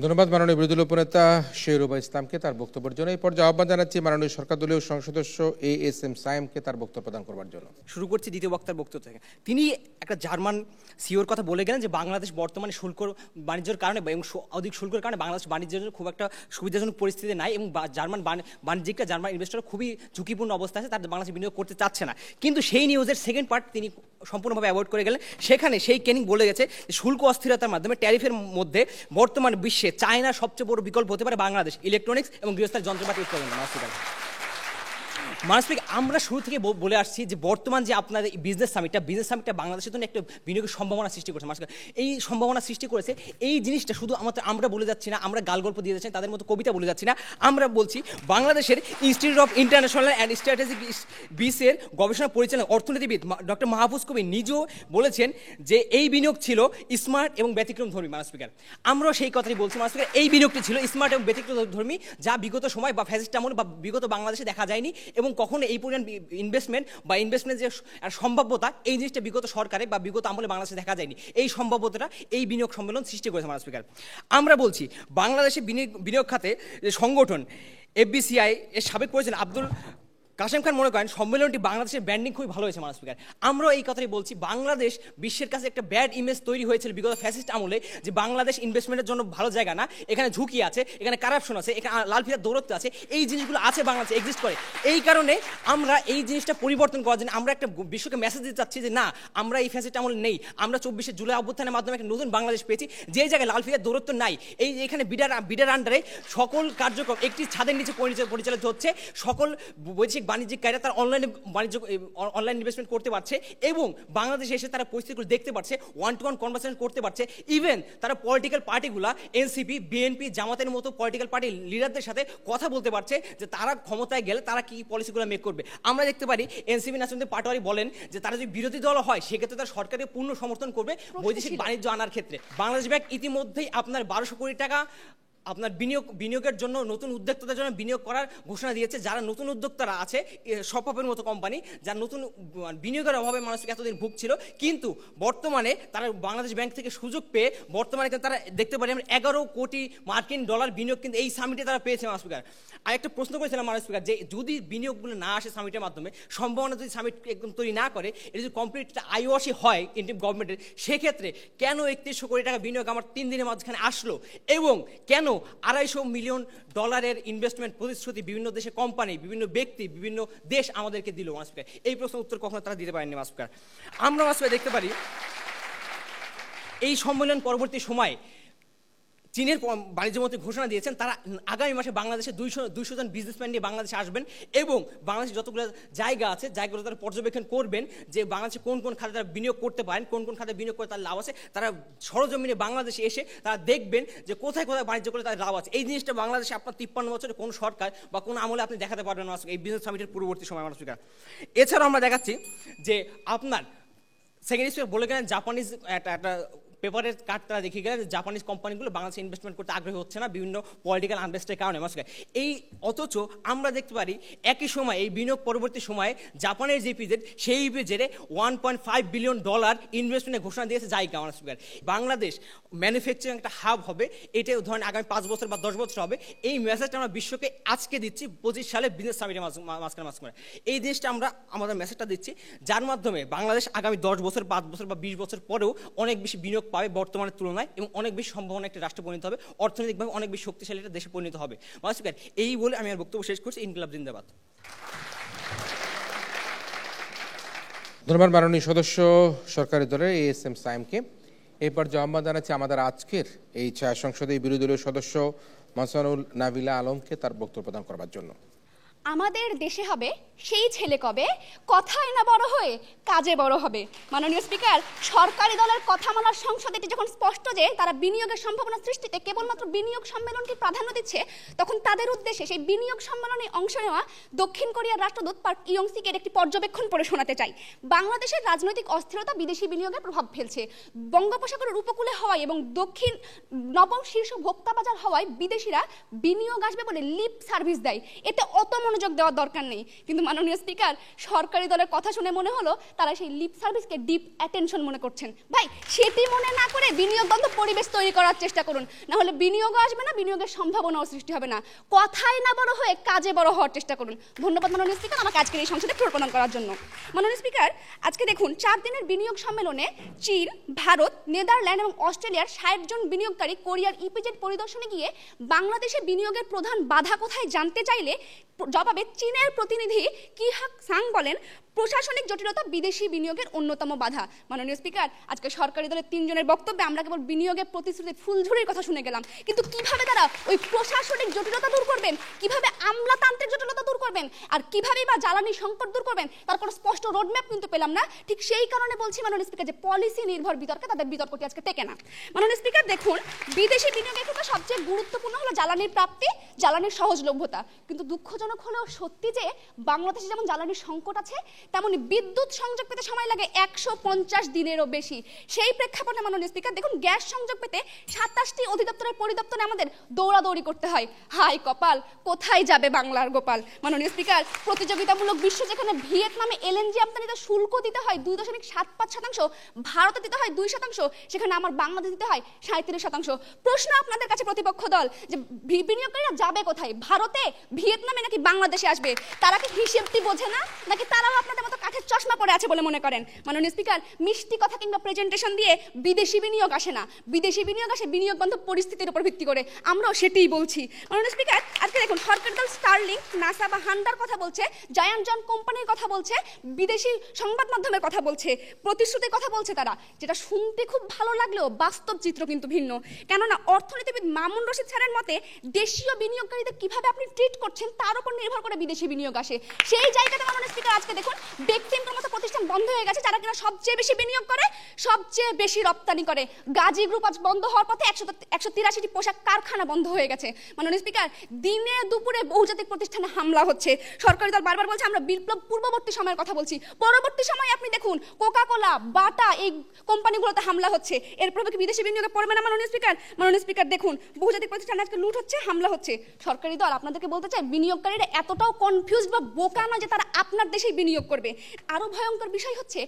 [SPEAKER 1] ধন্যবাদ মাননীয় বিরোধী দলীয় উপনেতা শেহরুবা ইসলামকে তার বক্তব্যের জন্য। এই পর্যায়ে আহ্বান জানাচ্ছি মাননীয় সরকার দলীয় সংসদ সদস্য ASM সায়েমকে তার বক্তব্য প্রদান করবার জন্য।
[SPEAKER 5] শুরু করছি দ্বিতীয় বক্তার বক্তব্য থেকে। তিনি একটা জার্মান সিওর কথা বলে গেলেন যে বাংলাদেশ বর্তমানে শুল্ক বাণিজ্যের কারণে এবং অধিক শুল্কের কারণে বাংলাদেশ বাণিজ্যের জন্য খুব একটা সুবিধাজনক পরিস্থিতি নাই এবং জার্মান বাণিজ্যিকরা জার্মান ইনভেস্টর খুবই ঝুঁকিপূর্ণ অবস্থা আছে, তাদের বাংলাদেশে বিনিয়োগ করতে চাচ্ছে না। কিন্তু সেই নিউজের সেকেন্ড পার্ট তিনি সম্পূর্ণভাবে অ্যাভয়েড করে গেলেন। সেখানে সেই কেনিং বলে গেছে যে শুল্ক অস্থিরতার মাধ্যমে ট্যারিফের মধ্যে বর্তমান বিশ্বে চায়নার সবচেয়ে বড় বিকল্প হতে পারে বাংলাদেশ ইলেকট্রনিক্স এবং গৃহস্থালী যন্ত্রপাতি উৎপাদন। মানসিক আমরা শুরু থেকে বলে আসছি যে বর্তমান যে আপনার বিজনেস সামিটটা বাংলাদেশের জন্য একটা বিনিয়োগের সম্ভাবনা সৃষ্টি করেছে। মানসিক এই সম্ভাবনা সৃষ্টি করেছে, এই জিনিসটা শুধু আমরা বলে যাচ্ছি না, আমরা গালগল্প দিয়ে যাচ্ছি, তাদের মতো কবিতা বলে যাচ্ছি না, আমরা বলছি বাংলাদেশের institute of international and strategic বিসের গবেষণা পরিচালক অর্থনীতিবিদ ডক্টর মাহফুজ কবির নিজেও বলেছেন যে এই বিনিয়োগ ছিল স্মার্ট এবং ব্যতিক্রমধর্মী। স্পিকার আমরাও সেই কথাই বলছি। স্পিকার এই বিনিয়োগটি ছিল স্মার্ট এবং ব্যতিক্রমধর্মী, যা বিগত সময় বা ফ্যাসিস্ট আমল বা বিগত বাংলাদেশে দেখা যায়নি এবং কখনো এই পরিমাণ ইনভেস্টমেন্ট যে সম্ভাব্যতা, এই জিনিসটা বিগত সরকারে বা বিগত আমলে বাংলাদেশে দেখা যায়নি। এই সম্ভাব্যতাটা এই বিনিয়োগ সম্মেলন সৃষ্টি করেছে। মাননীয় স্পিকার আমরা বলছি বাংলাদেশে বিনিয়োগ খাতে যে সংগঠন FBCI এর সাবেক পরিচালক আব্দুল কাশেম খান মনে করেন সম্মেলনটি বাংলাদেশের ব্র্যান্ডিং খুবই ভালো হয়েছে। মাননীয় স্পিকার আমরাও এই কথাই বলছি, বাংলাদেশ বিশ্বের কাছে একটা ব্যাড ইমেজ তৈরি হয়েছিল বিগত ফ্যাসিস্ট আমলে যে বাংলাদেশ ইনভেস্টমেন্টের জন্য ভালো জায়গা না, এখানে ঝুঁকি আছে, এখানে কারাপশন আছে, এখানে লাল ফিতার দৌরত্ব আছে, এই জিনিসগুলো আছে বাংলাদেশে এক্সিস্ট করে। এই কারণে আমরা এই জিনিসটা পরিবর্তন করার জন্য আমরা একটা বিশ্বকে মেসেজ দিতে চাচ্ছি যে না, আমরা এই ফ্যাসিস্ট আমলে নেই, আমরা 24শে জুলাই অভ্যুত্থানের মাধ্যমে একটা নতুন বাংলাদেশ পেয়েছি, যে জায়গায় লাল ফিতার দৌরত্ব নাই। এখানে বিডার আন্ডারে সকল কার্যক্রম একটি ছাদের নিচে পরিচালিত হচ্ছে, সকল বৈদেশিক বাণিজ্যিক কায়দা তার অনলাইন ইনভেস্টমেন্ট করতে পারছে এবং বাংলাদেশে এসে তারা পরিস্থিতিগুলো দেখতে পারছে, ওয়ান টু ওয়ান কনভারসেশন করতে পারছে। ইভেন তারা পলিটিক্যাল পার্টিগুলা NCP, BNP, জামাতের মতো পলিটিক্যাল পার্টির লিডারদের সাথে কথা বলতে পারছে যে তারা ক্ষমতায় গেলে তারা কি পলিসিগুলো মেক করবে। আমরা দেখতে পারি NCP নাসিরুদ্দিন পাটোয়ারি বলেন যে তারা যদি বিরোধী দল হয় সেক্ষেত্রে তারা সরকারের পূর্ণ সমর্থন করবে বৈদেশিক বাণিজ্য আনার ক্ষেত্রে। বাংলাদেশ ব্যাংক ইতিমধ্যেই আপনার 1200 কোটি টাকা আপনার বিনিয়োগের জন্য নতুন উদ্যোক্তাদের জন্য বিনিয়োগ করার ঘোষণা দিয়েছে। যারা নতুন উদ্যোক্তারা আছে, সপপের মতো কোম্পানি, যারা নতুন বিনিয়োগের অভাবে মানুষ এতদিন ভুগছিল, কিন্তু বর্তমানে তারা বাংলাদেশ ব্যাংক থেকে সুযোগ পেয়ে বর্তমানে তারা দেখতে পারি আমরা 11 কোটি মার্কিন ডলার বিনিয়োগ কিন্তু এই সামিটে তারা পেয়েছে। মাননীয় স্পিকার আর একটা প্রশ্ন করেছিলাম মাননীয় স্পিকার যে যদি বিনিয়োগগুলো না আসে সামিটের মাধ্যমে, সম্ভাবনা যদি সামিট একদম তৈরি না করে, এটা যদি কমপ্লিট আইওয়াসি হয় ইন্ডিয়ান গভর্নমেন্টের, সেক্ষেত্রে কেন 3100 কোটি টাকা বিনিয়োগ আমার 3 দিনের মাঝখানে আসলো এবং কেন $250 মিলিয়ন ইনভেস্টমেন্ট প্রতিশ্রুতি বিভিন্ন দেশে কোম্পানি, বিভিন্ন ব্যক্তি, বিভিন্ন দেশ আমাদেরকে দিল। মাননীয় স্পিকার এই প্রশ্নের উত্তর কখনো তারা দিতে পারেননি। মাননীয় স্পিকার আমরা দেখতে পারি এই সম্মেলন পরবর্তী সময় চীনের বাণিজ্যমন্ত্রী ঘোষণা দিয়েছেন তারা আগামী মাসে বাংলাদেশে 200 জন বিজনেসম্যান নিয়ে বাংলাদেশে আসবেন এবং বাংলাদেশে যতগুলো জায়গা আছে জায়গাগুলো তারা পর্যবেক্ষণ করবেন যে বাংলাদেশে কোন কোন খাতে তারা বিনিয়োগ করতে পারেন, কোন কোন খাতে বিনিয়োগ করে তার লাভ আছে। তারা সরজমিনে বাংলাদেশে এসে তারা দেখবেন যে কোথায় কোথায় বাণিজ্য করে তার লাভ আছে। এই জিনিসটা বাংলাদেশে আপনার 53 বছরে কোন সরকার বা কোন আমলে আপনি দেখাতে পারবেন না এই বিজনেস সামিটের পূর্ববর্তী সময়। মাননীয় স্পিকার এছাড়াও আমরা দেখাচ্ছি যে আপনার সেকেন্ড স্পিকার বলে গেলেন জাপানিজ একটা পেপারের কার্ড তারা দেখে গেলে জাপানিজ কোম্পানিগুলো বাংলাদেশে ইনভেস্টমেন্ট করতে আগ্রহী হচ্ছে না বিভিন্ন পলিটিক্যাল আনরেস্টের কারণে। এই অথচ আমরা দেখতে পারি একই সময় এই বিনিয়োগ পরবর্তী সময়ে জাপানের যে ইপিজেড, সেই ইপিজেডে $1.5 বিলিয়ন ইনভেস্টমেন্টের ঘোষণা দিয়েছে জাইকা। বাংলাদেশ ম্যানুফ্যাকচারিং একটা হাব হবে, এটা ধরেন আগামী 5 বছর বা 10 বছর হবে। এই মেসেজটা আমরা বিশ্বকে আজকে দিচ্ছি 25 সালে বিজনেস সামিটের মাঝখানে এই জিনিসটা আমরা আমাদের মেসেজটা দিচ্ছি, যার মাধ্যমে বাংলাদেশ আগামী 10 বছর, 5 বছর বা 20 বছর পরেও অনেক বেশি বিনিয়োগ পাবে বর্তমানের তুলনায় এবং অনেক বেশি সম্ভাবনা একটি রাষ্ট্রে পরিণত হবে, অর্থনৈতিকভাবে অনেক বেশি শক্তিশালী একটা দেশে পরিণত হবে। এই বলে আমি আমার বক্তব্য শেষ করছি। ইনকিলাব জিন্দাবাদ।
[SPEAKER 1] ধন্যবাদ মাননীয় সদস্য সরকারি দলের ASM সায়েমকে। এই পর্যায়ে আহ্বান জানাচ্ছি আমাদের আজকের এই ছায়া সংসদে বিরোধী দলীয় সদস্য মাসানুল নাবিলা আলমকে তার বক্তব্য প্রদান করবার জন্য।
[SPEAKER 8] আমাদের দেশে হবে সেই ছেলে কবে কথায় না বড় হয়ে কাজে বড় হবে। মাননীয় স্পিকার সরকারি দলের কথা মানার সংসদ এটি যখন স্পষ্ট যে তারা বিনিয়োগের সম্ভাবনা সৃষ্টিতে কেবলমাত্র বিনিয়োগ সম্মেলনকে প্রাধান্য দিচ্ছে, তখন তাদের উদ্দেশ্যে সেই বিনিয়োগ সম্মেলনে অংশ নেওয়া দক্ষিণ কোরিয়ার রাষ্ট্রদূত পার্ক ইয়ং-সিকের একটি পর্যবেক্ষণ পড়ে শোনাতে চাই। বাংলাদেশের রাজনৈতিক অস্থিরতা বিদেশি বিনিয়োগে প্রভাব ফেলছে। বঙ্গোপসাগরের উপকূলে হওয়ায় এবং দক্ষিণ নবম শীর্ষ ভোক্তা বাজার হওয়ায় বিদেশিরা বিনিয়োগ আসবে বলে লিপ সার্ভিস দেয়। এতে অত মনোযোগ দেওয়ার দরকার নেই, কিন্তু মাননীয় স্পিকার সরকারি দলের কথা শুনে মনে হলো তারা সেই লিপ সার্ভিসকে ডিপ অ্যাটেনশন মনে করছেন। ভাই সেটি মনে না করে বিনিয়োগ বান্ধব পরিবেশ তৈরি করার চেষ্টা করুন, না হলে বিনিয়োগও আসবে না, বিনিয়োগের সম্ভাবনাও সৃষ্টি হবে না। কথায় না বড় হয়ে কাজে বড় হওয়ার চেষ্টা করুন। ধন্যবাদ মাননীয় স্পিকার আমাকে আজকের এই সংসদে প্রদান করার জন্য। মাননীয় স্পিকার, আজকে দেখুন 4 দিনের বিনিয়োগ সম্মেলনে চীন, ভারত, নেদারল্যান্ড এবং অস্ট্রেলিয়ার 60 জন বিনিয়োগকারী কোরিয়ার ইপিজেড পরিদর্শনে গিয়ে বাংলাদেশে বিনিয়োগের প্রধান বাধা কোথায় জানতে চাইলে জবাবে চীনের প্রতিনিধি কি হাক সাং বলেন, প্রশাসনিক জটিলতা বিদেশি বিনিয়োগের অন্যতম বাধা। মাননীয় স্পিকার, আজকে সরকারি দলের 3 জনের বক্তব্যে আমরা কেবল বিনিয়োগের প্রতিশ্রুতি ফুলঝুরির কথা শুনে গেলাম, কিন্তু কিভাবে তারা ওই প্রশাসনিক জটিলতা দূর করবেন, কিভাবে আমলাতান্ত্রিক জটিলতা দূর করবেন, আর কিভাবে বা জ্বালানি সংকট দূর করবেন তার কোনো স্পষ্ট রোডম্যাপ কিন্তু পেলাম না। ঠিক সেই কারণে বলছি মাননীয় স্পিকার যে পলিসি নির্ভর বিতর্কে তাদের বিতর্কটি আজকে টেকে না। মাননীয় স্পিকার, দেখুন বিদেশি বিনিয়োগের ক্ষেত্রে সবচেয়ে গুরুত্বপূর্ণ হলো জ্বালানির প্রাপ্তি, জ্বালানির সহজলভ্যতা, কিন্তু দুঃখজনক হলেও সত্যি যে বাংলাদেশে যেমন জ্বালানির সংকট আছে তেমনি বিদ্যুৎ সংযোগ পেতে সময় লাগে 150 দিনেরও বেশি। সেই প্রেক্ষাপটে মাননীয় স্পিকার দেখুন গ্যাস সংযোগ পেতে 27টি অধিদপ্তরের পরিদপ্তরে আমাদের দৌড়াদৌড়ি করতে হয়। হাই কপাল, কোথায় যাবে বাংলার গোপাল। মাননীয় স্পিকার, প্রতিযোগিতামূলক বিশ্ব যেখানে ভিয়েতনামে এলএনজি আমদানিতে শুল্ক দিতে হয় 2.75%, ভারতে দিতে হয় 2%, সেখানে আমার বাংলাদেশ দিতে হয় 37%। প্রশ্ন আপনাদের কাছে প্রতিপক্ষ দল যে বিনিয়োগকারীরা যাবে কোথায়, ভারতে, ভিয়েতনামে নাকি বাংলাদেশে আসবে? তারা কি হিসেবটি বোঝে না, নাকি তারাও আপনাদের মতো কাঠের চশমা পরে আছে বলে মনে করেন? মাননীয় স্পিকার, মিষ্টি কথা কিংবা প্রেজেন্টেশন দিয়ে বিদেশি বিনিয়োগ আসে না, বিদেশি বিনিয়োগ আসে বিনিয়োগ বান্ধব পরিস্থিতির উপর ভিত্তি করে। আমরাও সেটাই বলছি। মাননীয় স্পিকার, আজকে দেখুন সরকারি দল স্টারলিংক, নাসা বা হান্ডার কথা বলছে, জায়ান্ট জন কোম্পানির কথা বলছে, বিদেশি সংবাদ মাধ্যমের কথা বলছে, প্রতিশ্রুতির কথা বলছে তারা, যেটা শুনতে খুব ভালো লাগলেও বাস্তব চিত্র কিন্তু ভিন্ন। কেননা অর্থনীতিবিদ মামুন রশিদ স্যারের মতে দেশীয় বিনিয়োগকারীদের কিভাবে আপনি ট্রিট করছেন তার উপর নির্ভর করে বিদেশি বিনিয়োগ আসে। সেই জায়গাতে মাননীয় স্পিকার আজকে দেখুন বেক্সিমকোর মতো প্রতিষ্ঠান বন্ধ হয়ে গেছে, যারা কিনা সবচেয়ে বেশি বিনিয়োগ করে, সবচেয়ে বেশি রপ্তানি করে। গাজী গ্রুপ আজ বন্ধ হওয়ার পথে 183টি পোশাক কারখানা বন্ধ হয়ে গেছে। মাননীয় স্পিকার, দিনে দুপুরে বহুজাতিক প্রতিষ্ঠানে হামলা হচ্ছে। সরকারি দল বারবার বলছে আমরা বিপ্লব পূর্ববর্তী সময়ের কথা বলছি, পরবর্তী সময়ে আপনি দেখুন কোকাকোলা, বাটা এই কোম্পানিগুলোতে হামলা হচ্ছে। এর প্রভাবে কি বিদেশি বিনিয়োগে পড়বে না মাননীয় স্পিকার? মাননীয় স্পিকার, দেখুন বহুজাতিক প্রতিষ্ঠানে আজকে লুট হচ্ছে, হামলা হচ্ছে। সরকারি দল আপনাদেরকে বলতে চাই বিনিয়োগকারীরা এতটাও কনফিউজ বা বোকা নয় যে তারা আপনার দেশেই বিনিয়োগ করবে। আরো ভয়ঙ্কর বিষয় হচ্ছে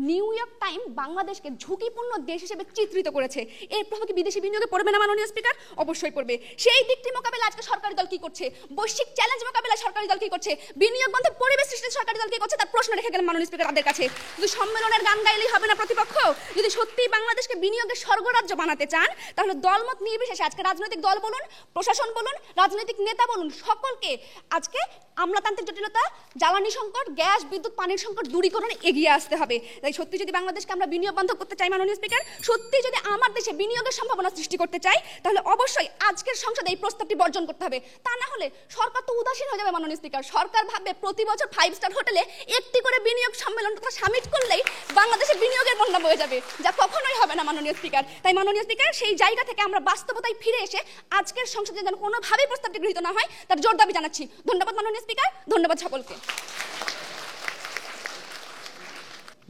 [SPEAKER 8] নিউ ইয়র্ক টাইম বাংলাদেশকে ঝুঁকিপূর্ণ দেশ হিসেবে চিত্রিত করেছে। এর প্রভাবে কি বিদেশি বিনিয়োগে পড়বে না মাননীয় স্পিকার? অবশ্যই পড়বে। সেই দিকটি মোকাবেলা আজকে সরকারি দল কি করছে, বৈশ্বিক চ্যালেঞ্জ মোকাবেলা সরকারি দল কি করছে, বিনিয়োগ বান্ধব পরিবেশ সৃষ্টিতে সরকারি দল কি করছে, তার প্রশ্ন রেখে গেলেন মাননীয় স্পিকার তাদের কাছে। শুধু সম্মেলনের গান গাইলেই হবে না প্রতিপক্ষ। যদি সত্যিই বাংলাদেশকে বিনিয়োগের স্বর্গরাজ্য বানাতে চান তাহলে দলমত নির্বিশেষে আজকে রাজনৈতিক দল বলুন, প্রশাসন বলুন, রাজনৈতিক নেতা বলুন, সকলকে আজকে আমলাতান্ত্রিক জটিলতা, জ্বালানি সংকট, গ্যাস, বিদ্যুৎ, পানির সংকট দূরীকরণে এগিয়ে আসতে হবে। তাই সত্যি যদি বাংলাদেশকে আমরা বিনিয়োগ বান্ধব করতে চাই মাননীয় স্পিকার, সত্যি যদি আমার দেশে বিনিয়োগের সম্ভাবনা সৃষ্টি করতে চাই, তাহলে অবশ্যই আজকের সংসদে এই প্রস্তাবটি বর্জন করতে হবে। তা না হলে সরকার তো উদাসীন হয়ে যাবে মাননীয় স্পিকার। সরকার ভাববে প্রতি বছর 5 স্টার হোটেলে একটি করে বিনিয়োগ সম্মেলন তথা সামিট করলেই বাংলাদেশে বিনিয়োগের বন্যা বয়ে যাবে, যা কখনোই হবে না মাননীয় স্পিকার। তাই মাননীয় স্পিকার, সেই জায়গা থেকে আমরা বাস্তবতায় ফিরে এসে আজকের সংসদে যেন কোনোভাবেই প্রস্তাবটি গৃহীত না হয় তার জোর দাবি জানাচ্ছি। ধন্যবাদ মাননীয় স্পিকার, ধন্যবাদ সকলকে।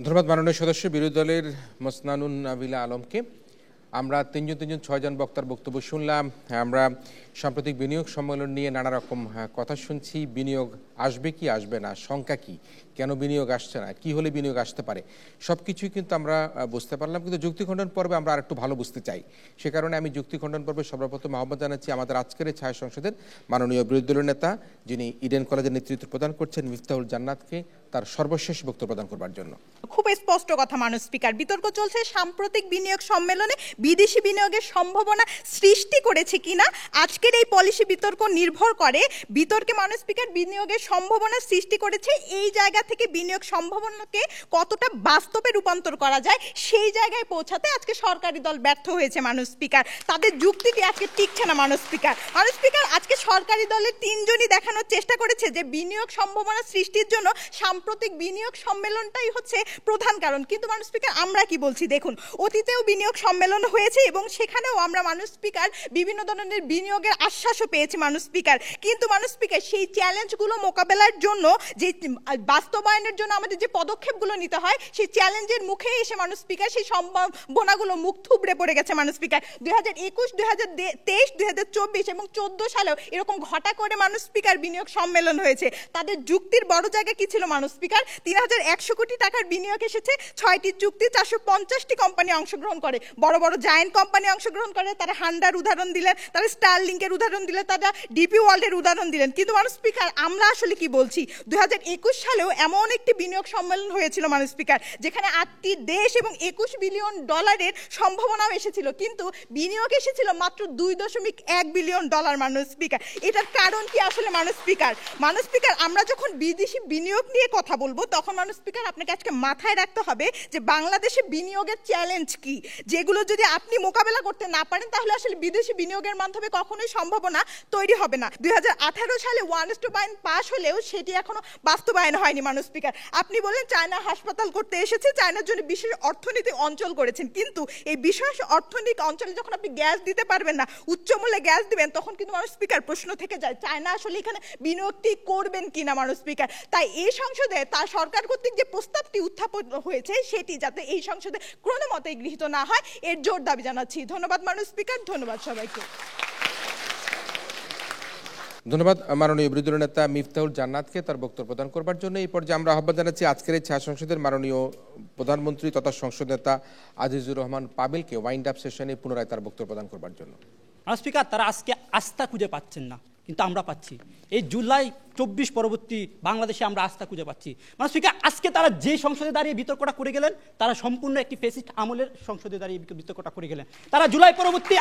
[SPEAKER 1] ধন্যবাদ মাননীয় সদস্য বিরোধী দলের মোসনানুন নাবিলা আলমকে। আমরা 3জন 6 জন বক্তার বক্তব্য শুনলাম। আমরা সাম্প্রতিক বিনিয়োগ সম্মেলন নিয়ে নানা রকম কথা শুনছি। বিনিয়োগ আসবে কি আসবে না, সংখ্যা কি, কেন বিনিয়োগ আসছে না, কি হলে বিনিয়োগ আসতে পারে, সব কিছুই কিন্তু আমরা বুঝতে পারলাম। কিন্তু যুক্তি খণ্ডন পর্বে আমরা আরেকটু ভালো বুঝতে চাই। সে কারণে আমি যুক্তি খণ্ডন পর্বে সর্বপ্রথম আহ্বান জানাচ্ছি আমাদের আজকের ছায়া সংসদের মাননীয় বিরোধী দলের নেতা, যিনি ইডেন কলেজের নেতৃত্ব প্রদান করছেন, মিফতাহুল জান্নাতকে তার সর্বশেষ বক্তব্য প্রদান করবার জন্য।
[SPEAKER 4] খুব স্পষ্ট কথা মাননীয় স্পিকার, বিতর্ক চলছে সাম্প্রতিক বিনিয়োগ সম্মেলনে বিদেশি বিনিয়োগের সম্ভাবনা সৃষ্টি করেছে কিনা। আজকের এই পলিসি বিতর্ক নির্ভর করে বিতর্কে মাননীয় স্পিকার বিনিয়োগের সম্ভাবনা সৃষ্টি করেছে, এই জায়গা থেকে বিনিয়োগ সম্ভাবনাকে কতটা বাস্তবে রূপান্তর করা যায় সেই জায়গায় পৌঁছাতে আজকে সরকারি দল ব্যর্থ হয়েছে মাননীয় স্পিকার। তাদের যুক্তিটি আজকে টিকছে না মাননীয় স্পিকার। মাননীয় স্পিকার, আজকে সরকারি দলের 3 জনই দেখানোর চেষ্টা করেছে যে বিনিয়োগ সম্ভাবনা সৃষ্টির জন্য সাম্প্রতিক বিনিয়োগ সম্মেলনটাই হচ্ছে প্রধান কারণ। কিন্তু মাননীয় স্পিকার, আমরা কি বলছি দেখুন, অতীতেও বিনিয়োগ সম্মেলন হয়েছে এবং সেখানেও আমরা মাননীয় স্পিকার বিভিন্ন ধরনের বিনিয়োগের আশ্বাসও পেয়েছি মাননীয় স্পিকার। কিন্তু মাননীয় স্পিকার, সেই চ্যালেঞ্জগুলো মোকাবেলা মোকাবেলার জন্য যে বাস্তবায়নের জন্য আমাদের যে পদক্ষেপগুলো নিতে হয় সেই চ্যালেঞ্জের মুখে এসে মাননীয় স্পিকার সেই সম্ভাবনাগুলো মুখ থুবড়ে পড়ে গেছে মাননীয় স্পিকার। 2021, 2023, 2024 এবং 2014 সালেও এরকম ঘটা করে মাননীয় স্পিকার বিনিয়োগ সম্মেলন হয়েছে। তাদের যুক্তির বড় জায়গা কি ছিল মাননীয় স্পিকার? 3100 কোটি টাকার বিনিয়োগ এসেছে, 6টি চুক্তি, 450টি কোম্পানি অংশগ্রহণ করে, বড় বড় জায়ান্ট কোম্পানি অংশগ্রহণ করে। তারা হান্ডার উদাহরণ দিলেন, তারা স্টারলিংকের উদাহরণ দিলেন, তারা ডিপি ওয়ার্ল্ডের উদাহরণ দিলেন। কিন্তু মাননীয় স্পিকার আমরা আসলে কি বলছি? 2021 সালেও এমন একটি বিনিয়োগ সম্মেলন হয়েছিল মাননীয় স্পিকার, যেখানে 8টি দেশ এবং $21 বিলিয়ন সম্ভাবনাও এসেছিল, কিন্তু বিনিয়োগ এসেছিল মাত্র $2.1 বিলিয়ন মাননীয় স্পিকার। এটার কারণ কি আসলে মাননীয় স্পিকার? মাননীয় স্পিকার, আমরা যখন বিদেশি বিনিয়োগ নিয়ে কথা বলবো তখন মাননীয় স্পিকার আপনাকে আজকে মাথায় রাখতে হবে যে বাংলাদেশে বিনিয়োগের চ্যালেঞ্জ কি, যেগুলো যদি আপনি মোকাবেলা করতে না পারেন তাহলে আসলে বিদেশি বিনিয়োগের মাধ্যমে কখনোই সম্ভাবনা তৈরি হবে না। 2018 সালে 1:1 পাস হলেও সেটি এখনো বাস্তবায়ন হয়নি মাননীয় স্পিকার। আপনি বলেন চায়না হাসপাতাল করতে এসেছে, চায়নার জন্য বিশেষ অর্থনীতি অঞ্চল করেছেন, কিন্তু এই বিশেষ অর্থনৈতিক অঞ্চলে যখন আপনি গ্যাস দিতে পারবেন না, উচ্চ মূল্যে গ্যাস দিবেন, তখন কিন্তু মাননীয় স্পিকার প্রশ্ন থেকে যায় চায়না আসলে এখানে বিনিয়োগটি করবেন কিনা মাননীয় স্পিকার। তাই এই সংসদে তার সরকার কর্তৃক যে প্রস্তাবটি উত্থাপন হয়েছে সেটি যাতে এই সংসদে কোনো মতেই গৃহীত না হয় এর জোর দাবি জানাচ্ছি। ধন্যবাদ মাননীয় স্পিকার, ধন্যবাদ সবাইকে।
[SPEAKER 1] ধন্যবাদ মাননীয় বিরোধী দলীয় নেতা মিফতাহুল জান্নাতকে তার বক্তব্য প্রদান করবার জন্য। এই পর্যায়ে আমরা আহ্বান জানাচ্ছি আজকের এই ছায়া সংসদের মাননীয় প্রধানমন্ত্রী তথা সংসদ নেতা আজিজুর রহমান পাবেলকে ওয়াইন্ড আপ সেশনে পুনরায় তার বক্তব্য প্রদান করবার জন্য।
[SPEAKER 2] মাননীয় স্পিকার, তারা আজকে আস্থা খুঁজে পাচ্ছেন না, কিন্তু আমরা পাচ্ছি। এই জুলাই 24 পরবর্তী বাংলাদেশে আমরা আস্থা খুঁজে পাচ্ছি। মাননীয় স্পিকার, আজকে তারা যে সংসদে দাঁড়িয়ে বিতর্কটা করে গেলেন, তারা সম্পূর্ণ একটি ফেসিস্ট আমলের সংসদে দাঁড়িয়ে বিতর্কটা করে গেলেন। তারা জুলাই পরবর্তী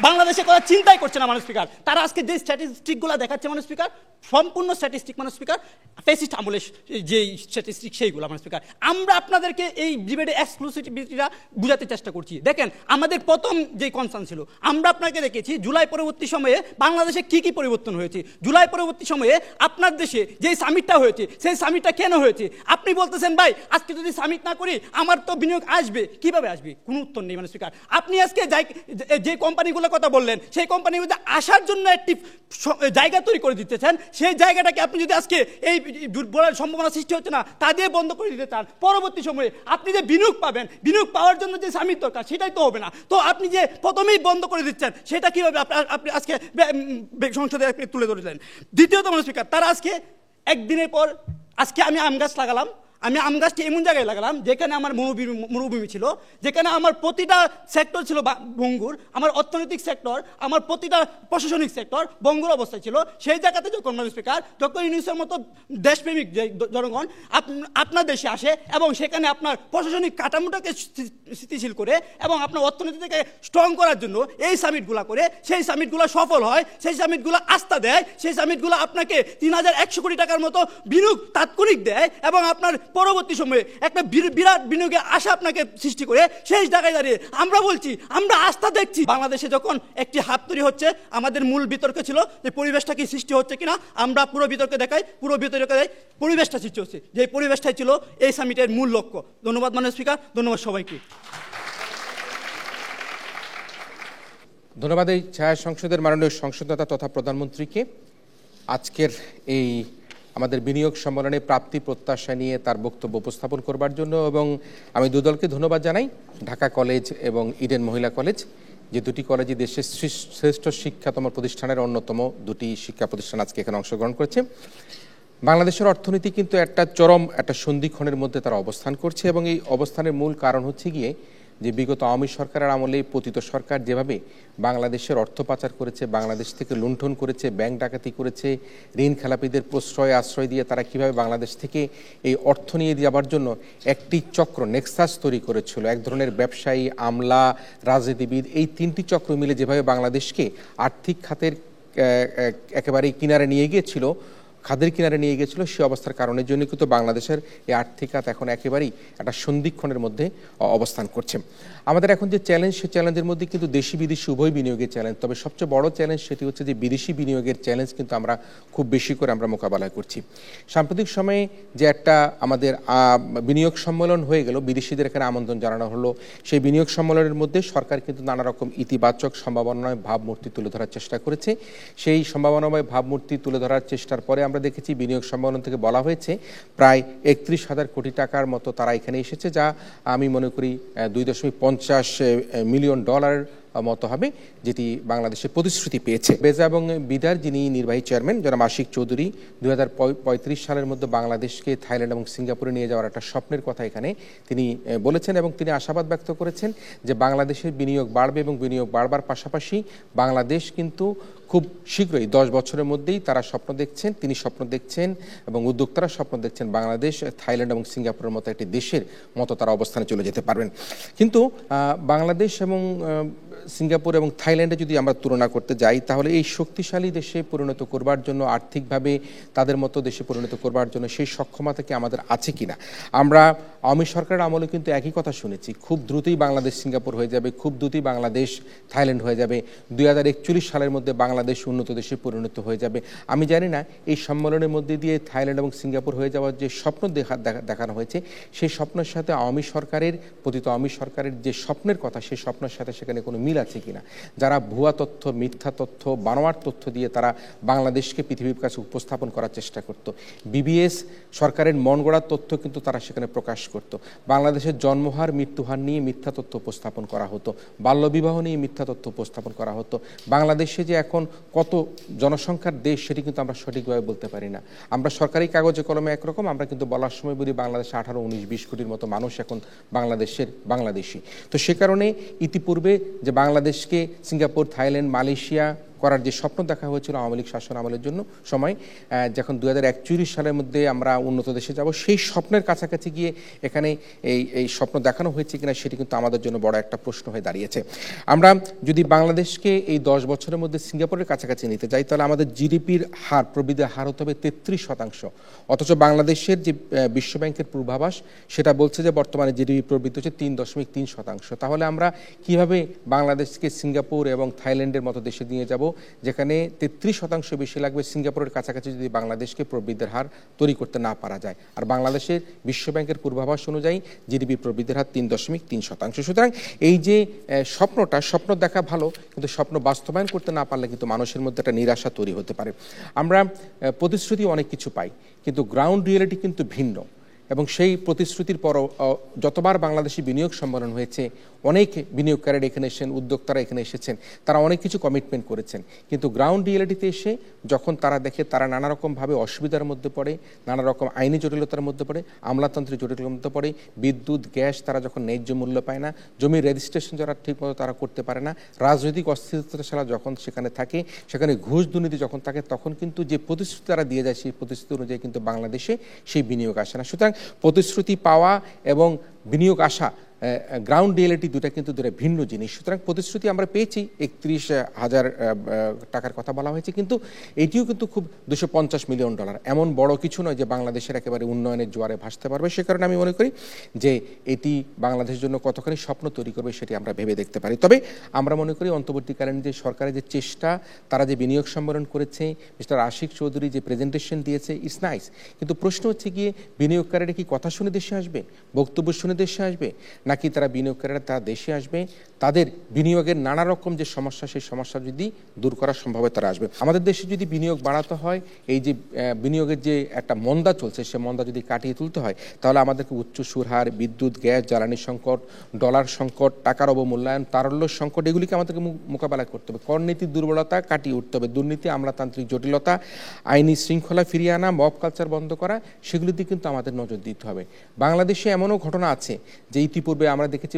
[SPEAKER 2] বাংলাদেশে কথা চিন্তাই করছে না মাননীয় স্পিকার। তারা আজকে যে স্ট্যাটিস্টিকগুলো দেখাচ্ছে মাননীয় স্পিকার, সম্পূর্ণ স্ট্যাটিস্টিক মাননীয় স্পিকার, ফেসিস্ট আমলের যে স্ট্যাটিস্টিক সেইগুলো মাননীয় স্পিকার। আমরা আপনাদেরকে এই ডিবেটে এক্সক্লুসিভিটিটা বুঝাতে চেষ্টা করছি। দেখেন, আমাদের প্রথম যে কনসার্ন ছিল, আমরা আপনাকে দেখেছি জুলাই পরবর্তী সময়ে বাংলাদেশে কি কি পরিবর্তন হয়েছে। জুলাই পরবর্তী সময়ে আপনার দেশে যে সামিটটা হয়েছে, সেই সামিটটা কেন হয়েছে? আপনি বলতেছেন ভাই আজকে যদি সামিট না করি আমার তো বিনিয়োগ আসবে, কিভাবে আসবে? কোনো উত্তর নেই মাননীয় স্পিকার। আপনি আজকে যে কোম্পানিগুলোর কথা বললেন, সেই কোম্পানিগুলো আসার জন্য একটি জায়গা তৈরি করে দিতে চান, সেই জায়গাটাকে আপনি যদি আজকে এই বলার সম্ভাবনা সৃষ্টি হচ্ছে না তা দিয়ে বন্ধ করে দিতে চান, পরবর্তী সময়ে আপনি যে বিনিয়োগ পাবেন, বিনিয়োগ পাওয়ার জন্য যে সামিট দরকার সেটাই তো হবে না। তো আপনি যে প্রথমেই বন্ধ করে দিচ্ছেন, সেটা কিভাবে আপনি আজকে সংসদে তুলে ধরেছেন? দ্বিতীয়ত মাননীয় স্পিকার, তারা আজকে একদিনের পর আজকে আমি আম গাছ লাগালাম, আমি আম গাছটি এমন জায়গায় লাগালাম যেখানে আমার মরুভূমি ছিল, যেখানে আমার প্রতিটা সেক্টর ছিল ভঙ্গুর, আমার অর্থনৈতিক সেক্টর, আমার প্রতিটা প্রশাসনিক সেক্টর ভঙ্গুর অবস্থায় ছিল। সেই জায়গাতে যখন মাননীয় স্পিকার ডক্টর ইউনূসের মতো দেশপ্রেমিক যে জনগণ আপনার দেশে আসে এবং সেখানে আপনার প্রশাসনিক কাঠামোটাকে স্থিতিশীল করে এবং আপনার অর্থনীতিকে স্ট্রং করার জন্য এই সামিটগুলো করে, সেই সামিটগুলো সফল হয়, সেই সামিটগুলো আস্থা দেয়, সেই সামিটগুলো আপনাকে 3100 কোটি টাকার মতো বিনিয়োগ তাৎক্ষণিক দেয় এবং আপনার পরবর্তী সময়ে একটা বিরাট বিনিয়োগের আশা আপনাকে সৃষ্টি করে সেই জায়গায় দাঁড়িয়ে আমরা বলছি আমরা আস্থা দেখছি। বাংলাদেশে যখন একটি হাত তৈরি হচ্ছে, আমাদের মূল বিতর্ক ছিল যে পরিবেশটা কি সৃষ্টি হচ্ছে কিনা, আমরা পুরো বিতর্কে দেখাই, পুরো বিতর্কে দেখাই পরিবেশটা সৃষ্টি হচ্ছে, যে পরিবেশটাই ছিল এই সামিটের মূল লক্ষ্য। ধন্যবাদ মাননীয় স্পিকার, ধন্যবাদ সবাইকে।
[SPEAKER 1] ধন্যবাদ এই ছায়া সংসদের মাননীয় সংসদ নেতা তথা প্রধানমন্ত্রীকে আজকের এই আমাদের বিনিয়োগ সম্মেলনে প্রাপ্তি প্রত্যাশা নিয়ে তার বক্তব্য উপস্থাপন করবার জন্য। এবং আমি দুদলকে ধন্যবাদ জানাই, ঢাকা কলেজ এবং ইডেন মহিলা কলেজ, যে দুটি কলেজই দেশের শ্রেষ্ঠ শিক্ষাতম প্রতিষ্ঠানের অন্যতম দুটি শিক্ষা প্রতিষ্ঠান আজকে এখানে অংশগ্রহণ করেছে। বাংলাদেশের অর্থনীতি কিন্তু একটা চরম একটা সন্ধিক্ষণের মধ্যে তারা অবস্থান করছে এবং এই অবস্থানের মূল কারণ হচ্ছে গিয়ে যে বিগত আওয়ামী সরকারের আমলে পতিত সরকার যেভাবে বাংলাদেশের অর্থ পাচার করেছে, বাংলাদেশ থেকে লুণ্ঠন করেছে, ব্যাংক ডাকাতি করেছে, ঋণ খেলাপিদের প্রশ্রয় আশ্রয় দিয়ে তারা কিভাবে বাংলাদেশ থেকে এই অর্থ নিয়ে যাবার জন্য একটি চক্র নেক্সাস তৈরি করেছিল। এক ধরনের ব্যবসায়ী, আমলা, রাজনীতিবিদ, এই তিনটি চক্র মিলে যেভাবে বাংলাদেশকে আর্থিক খাতের একেবারেই কিনারে নিয়ে গিয়েছিল, খাদের কিনারে নিয়ে গিয়েছিল, সে অবস্থার কারণের জন্য কিন্তু বাংলাদেশের এই আর্থিক খাত এখন একেবারেই একটা সন্ধিক্ষণের মধ্যে অবস্থান করছে। আমাদের এখন যে চ্যালেঞ্জ, সে চ্যালেঞ্জের মধ্যে কিন্তু দেশি বিদেশি উভয় বিনিয়োগের চ্যালেঞ্জ, তবে সবচেয়ে বড় চ্যালেঞ্জ সেটি হচ্ছে যে বিদেশি বিনিয়োগের চ্যালেঞ্জ কিন্তু আমরা খুব বেশি করে আমরা মোকাবেলা করছি। সাম্প্রতিক সময়ে যে একটা আমাদের বিনিয়োগ সম্মেলন হয়ে গেল, বিদেশিদের এখানে আমন্ত্রণ জানানো হলো, সেই বিনিয়োগ সম্মেলনের মধ্যে সরকার কিন্তু নানা রকম ইতিবাচক সম্ভাবনাময় ভাবমূর্তি তুলে ধরার চেষ্টা করেছে। সেই সম্ভাবনাময় ভাবমূর্তি তুলে ধরার চেষ্টার পরে আমরা দেখেছি বিনিয়োগ সম্মেলন থেকে বলা হয়েছে প্রায় 31,000 কোটি টাকার মতো তারা এখানে এসেছে, যা আমি মনে করি $2.50 মিলিয়ন মতো হবে, যেটি বাংলাদেশে প্রতিশ্রুতি পেয়েছে। বেজা এবং বিদার যিনি নির্বাহী চেয়ারম্যান জনাব আশিক চৌধুরী 2035 সালের মধ্যে বাংলাদেশকে থাইল্যান্ড এবং সিঙ্গাপুরে নিয়ে যাওয়ার একটা স্বপ্নের কথা এখানে তিনি বলেছেন এবং তিনি আশাবাদ ব্যক্ত করেছেন যে বাংলাদেশের বিনিয়োগ বাড়বে এবং বিনিয়োগ বাড়বার পাশাপাশি বাংলাদেশ কিন্তু খুব শীঘ্রই 10 বছরের মধ্যেই তারা স্বপ্ন দেখছেন, তিনি স্বপ্ন দেখছেন এবং উদ্যোক্তারা স্বপ্ন দেখছেন বাংলাদেশ থাইল্যান্ড এবং সিঙ্গাপুরের মতো একটি দেশের মতো তারা অবস্থানে চলে যেতে পারবেন। কিন্তু বাংলাদেশ এবং সিঙ্গাপুর এবং থাইল্যান্ডে যদি আমরা তুলনা করতে যাই তাহলে এই শক্তিশালী দেশে পরিণত করবার জন্য, আর্থিকভাবে তাদের মতো দেশে পরিণত করবার জন্য সেই সক্ষমতা কি আমাদের আছে কিনা? আমরা আওয়ামী সরকারের আমলে কিন্তু একই কথা শুনেছি, খুব দ্রুতই বাংলাদেশ সিঙ্গাপুর হয়ে যাবে, খুব দ্রুতই বাংলাদেশ থাইল্যান্ড হয়ে যাবে, 2041 সালের মধ্যে বাংলাদেশ উন্নত দেশে পরিণত হয়ে যাবে। আমি জানি না এই সম্মেলনের মধ্যে দিয়ে থাইল্যান্ড এবং সিঙ্গাপুর হয়ে যাওয়ার যে স্বপ্ন দেখানো হয়েছে সেই স্বপ্নের সাথে আওয়ামী সরকারের পতিত আওয়ামী সরকারের যে স্বপ্নের কথা সেই স্বপ্নের সাথে সেখানে কোনো মিল আছে কিনা। যারা ভুয়া তথ্য, মিথ্যা তথ্য, বানোয়ার তথ্য দিয়ে তারা বাংলাদেশকে পৃথিবীর কাছে উপস্থাপন করার চেষ্টা করত। বিবিএস সরকারের মন গড়া তথ্য কিন্তু তারা সেখানে প্রকাশ করত। বাংলাদেশের জন্মহার, মৃত্যুহার নিয়ে মিথ্যা তথ্য উপস্থাপন করা হতো, বাল্যবিবাহ নিয়ে মিথ্যা তথ্য উপস্থাপন করা হতো। বাংলাদেশে যে এখন কত জনসংখ্যার দেশ সেটি কিন্তু আমরা সঠিকভাবে বলতে পারি না। আমরা সরকারি কাগজে কলমে একরকম, আমরা কিন্তু বলার সময় বলি বাংলাদেশে 18, 19, 20 কোটির মতো মানুষ এখন বাংলাদেশি। তো সে কারণে ইতিপূর্বে যে বাংলাদেশকে সিঙ্গাপুর, থাইল্যান্ড, মালয়েশিয়া করার যে স্বপ্ন দেখা হয়েছিল আওয়ামী লীগ শাসন আমলের জন্য সময়, যখন 2041 সালের মধ্যে আমরা উন্নত দেশে যাব, সেই স্বপ্নের কাছাকাছি গিয়ে এখানে এই স্বপ্ন দেখানো হয়েছে কিনা সেটি কিন্তু আমাদের জন্য বড় একটা প্রশ্ন হয়ে দাঁড়িয়েছে। আমরা যদি বাংলাদেশকে এই 10 বছরের মধ্যে সিঙ্গাপুরের কাছাকাছি নিতে যাই তাহলে আমাদের জিডিপির হার, প্রবৃদ্ধির হার হতে হবে 33%, অথচ বাংলাদেশের যে বিশ্বব্যাংকের পূর্বাভাস সেটা বলছে যে বর্তমানে জিডিপি প্রবৃদ্ধি হচ্ছে 3.3%। তাহলে আমরা কিভাবে বাংলাদেশকে সিঙ্গাপুর এবং থাইল্যান্ডের মতো দেশে নিয়ে যাব যেখানে 33% বেশি লাগবে সিঙ্গাপুরের কাছাকাছি যদি বাংলাদেশকে প্রবৃদ্ধির হার তৈরি করতে না পারা যায়। আর বাংলাদেশের বিশ্বব্যাংকের পূর্বাভাস অনুযায়ী জিডিপি প্রবৃদ্ধির হার 3.3%। সুতরাং এই যে স্বপ্ন দেখা ভালো, কিন্তু স্বপ্ন বাস্তবায়ন করতে না পারলে কিন্তু মানুষের মধ্যে একটা নিরাশা তৈরি হতে পারে। আমরা প্রতিশ্রুতি অনেক কিছু পাই, কিন্তু গ্রাউন্ড রিয়েলিটি কিন্তু ভিন্ন। এবং সেই প্রতিশ্রুতির পরও যতবার বাংলাদেশি বিনিয়োগ সম্মেলন হয়েছে অনেক বিনিয়োগকারীরা এখানে এসেছেন, উদ্যোক্তারা এখানে এসেছেন, তারা অনেক কিছু কমিটমেন্ট করেছেন, কিন্তু গ্রাউন্ড রিয়েলিটিতে এসে যখন তারা দেখে তারা নানা রকমভাবে অসুবিধার মধ্যে পড়ে, নানা রকম আইনি জটিলতার মধ্যে পড়ে, আমলাতান্ত্রিক জটিলতার মধ্যে পড়ে, বিদ্যুৎ, গ্যাস তারা যখন ন্যায্য মূল্য পায় না, জমির রেজিস্ট্রেশন যারা ঠিকমতো তারা করতে পারে না, রাজনৈতিক অস্থিরতা যখন সেখানে থাকে, সেখানে ঘুষ দুর্নীতি যখন থাকে, তখন কিন্তু যে প্রতিশ্রুতি তারা দিয়ে যায় সেই প্রতিশ্রুতি অনুযায়ী কিন্তু বাংলাদেশে সেই বিনিয়োগ আসে না। সুতরাং প্রতিশ্রুতি পাওয়া এবং বিনিয়োগ আসা, গ্রাউন্ড রিয়েলিটি দুটা কিন্তু দুটো ভিন্ন জিনিস। সুতরাং প্রতিশ্রুতি আমরা পেয়েছি, 31,000 টাকার কথা বলা হয়েছে, কিন্তু এটিও কিন্তু খুব $250 মিলিয়ন, এমন বড় কিছু নয় যে বাংলাদেশের একেবারে উন্নয়নের জোয়ারে ভাসতে পারবে। সে কারণে আমি মনে করি যে এটি বাংলাদেশের জন্য কতখানি স্বপ্ন তৈরি করবে সেটি আমরা ভেবে দেখতে পারি। তবে আমরা মনে করি অন্তর্বর্তীকালীন যে সরকারের যে চেষ্টা, তারা যে বিনিয়োগ সম্মেলন করেছে, মিস্টার আশিক চৌধুরী যে প্রেজেন্টেশন দিয়েছে, ইটস নাইস, কিন্তু প্রশ্ন হচ্ছে গিয়ে বিনিয়োগকারীরা কি কথা শুনে দেশে আসবে, বক্তব্য শুনে দেশে আসবে, নাকি তারা বিনিয়োগকারীরা তারা দেশে আসবে তাদের বিনিয়োগের নানা রকম যে সমস্যা সেই সমস্যা যদি দূর করা সম্ভব হয় তারা আসবে। আমাদের দেশে যদি বিনিয়োগ বাড়াতে হয়, এই যে বিনিয়োগের যে একটা মন্দা চলছে সে মন্দা যদি কাটিয়ে তুলতে হয়, তাহলে আমাদেরকে উচ্চ সুরহার, বিদ্যুৎ, গ্যাস, জ্বালানি সংকট, ডলার সংকট, টাকার অবমূল্যায়ন, তারল্য সংকট, এগুলিকে আমাদেরকে মোকাবেলা করতে হবে। করনীতির দুর্বলতা কাটিয়ে উঠতে হবে, দুর্নীতি, আমলাতান্ত্রিক জটিলতা, আইনি শৃঙ্খলা ফিরিয়ে আনা, মব কালচার বন্ধ করা, সেগুলিতে কিন্তু আমাদের নজর দিতে হবে। বাংলাদেশে এমনও ঘটনা আছে যে ইতিপূর্বে আমরা দেখেছি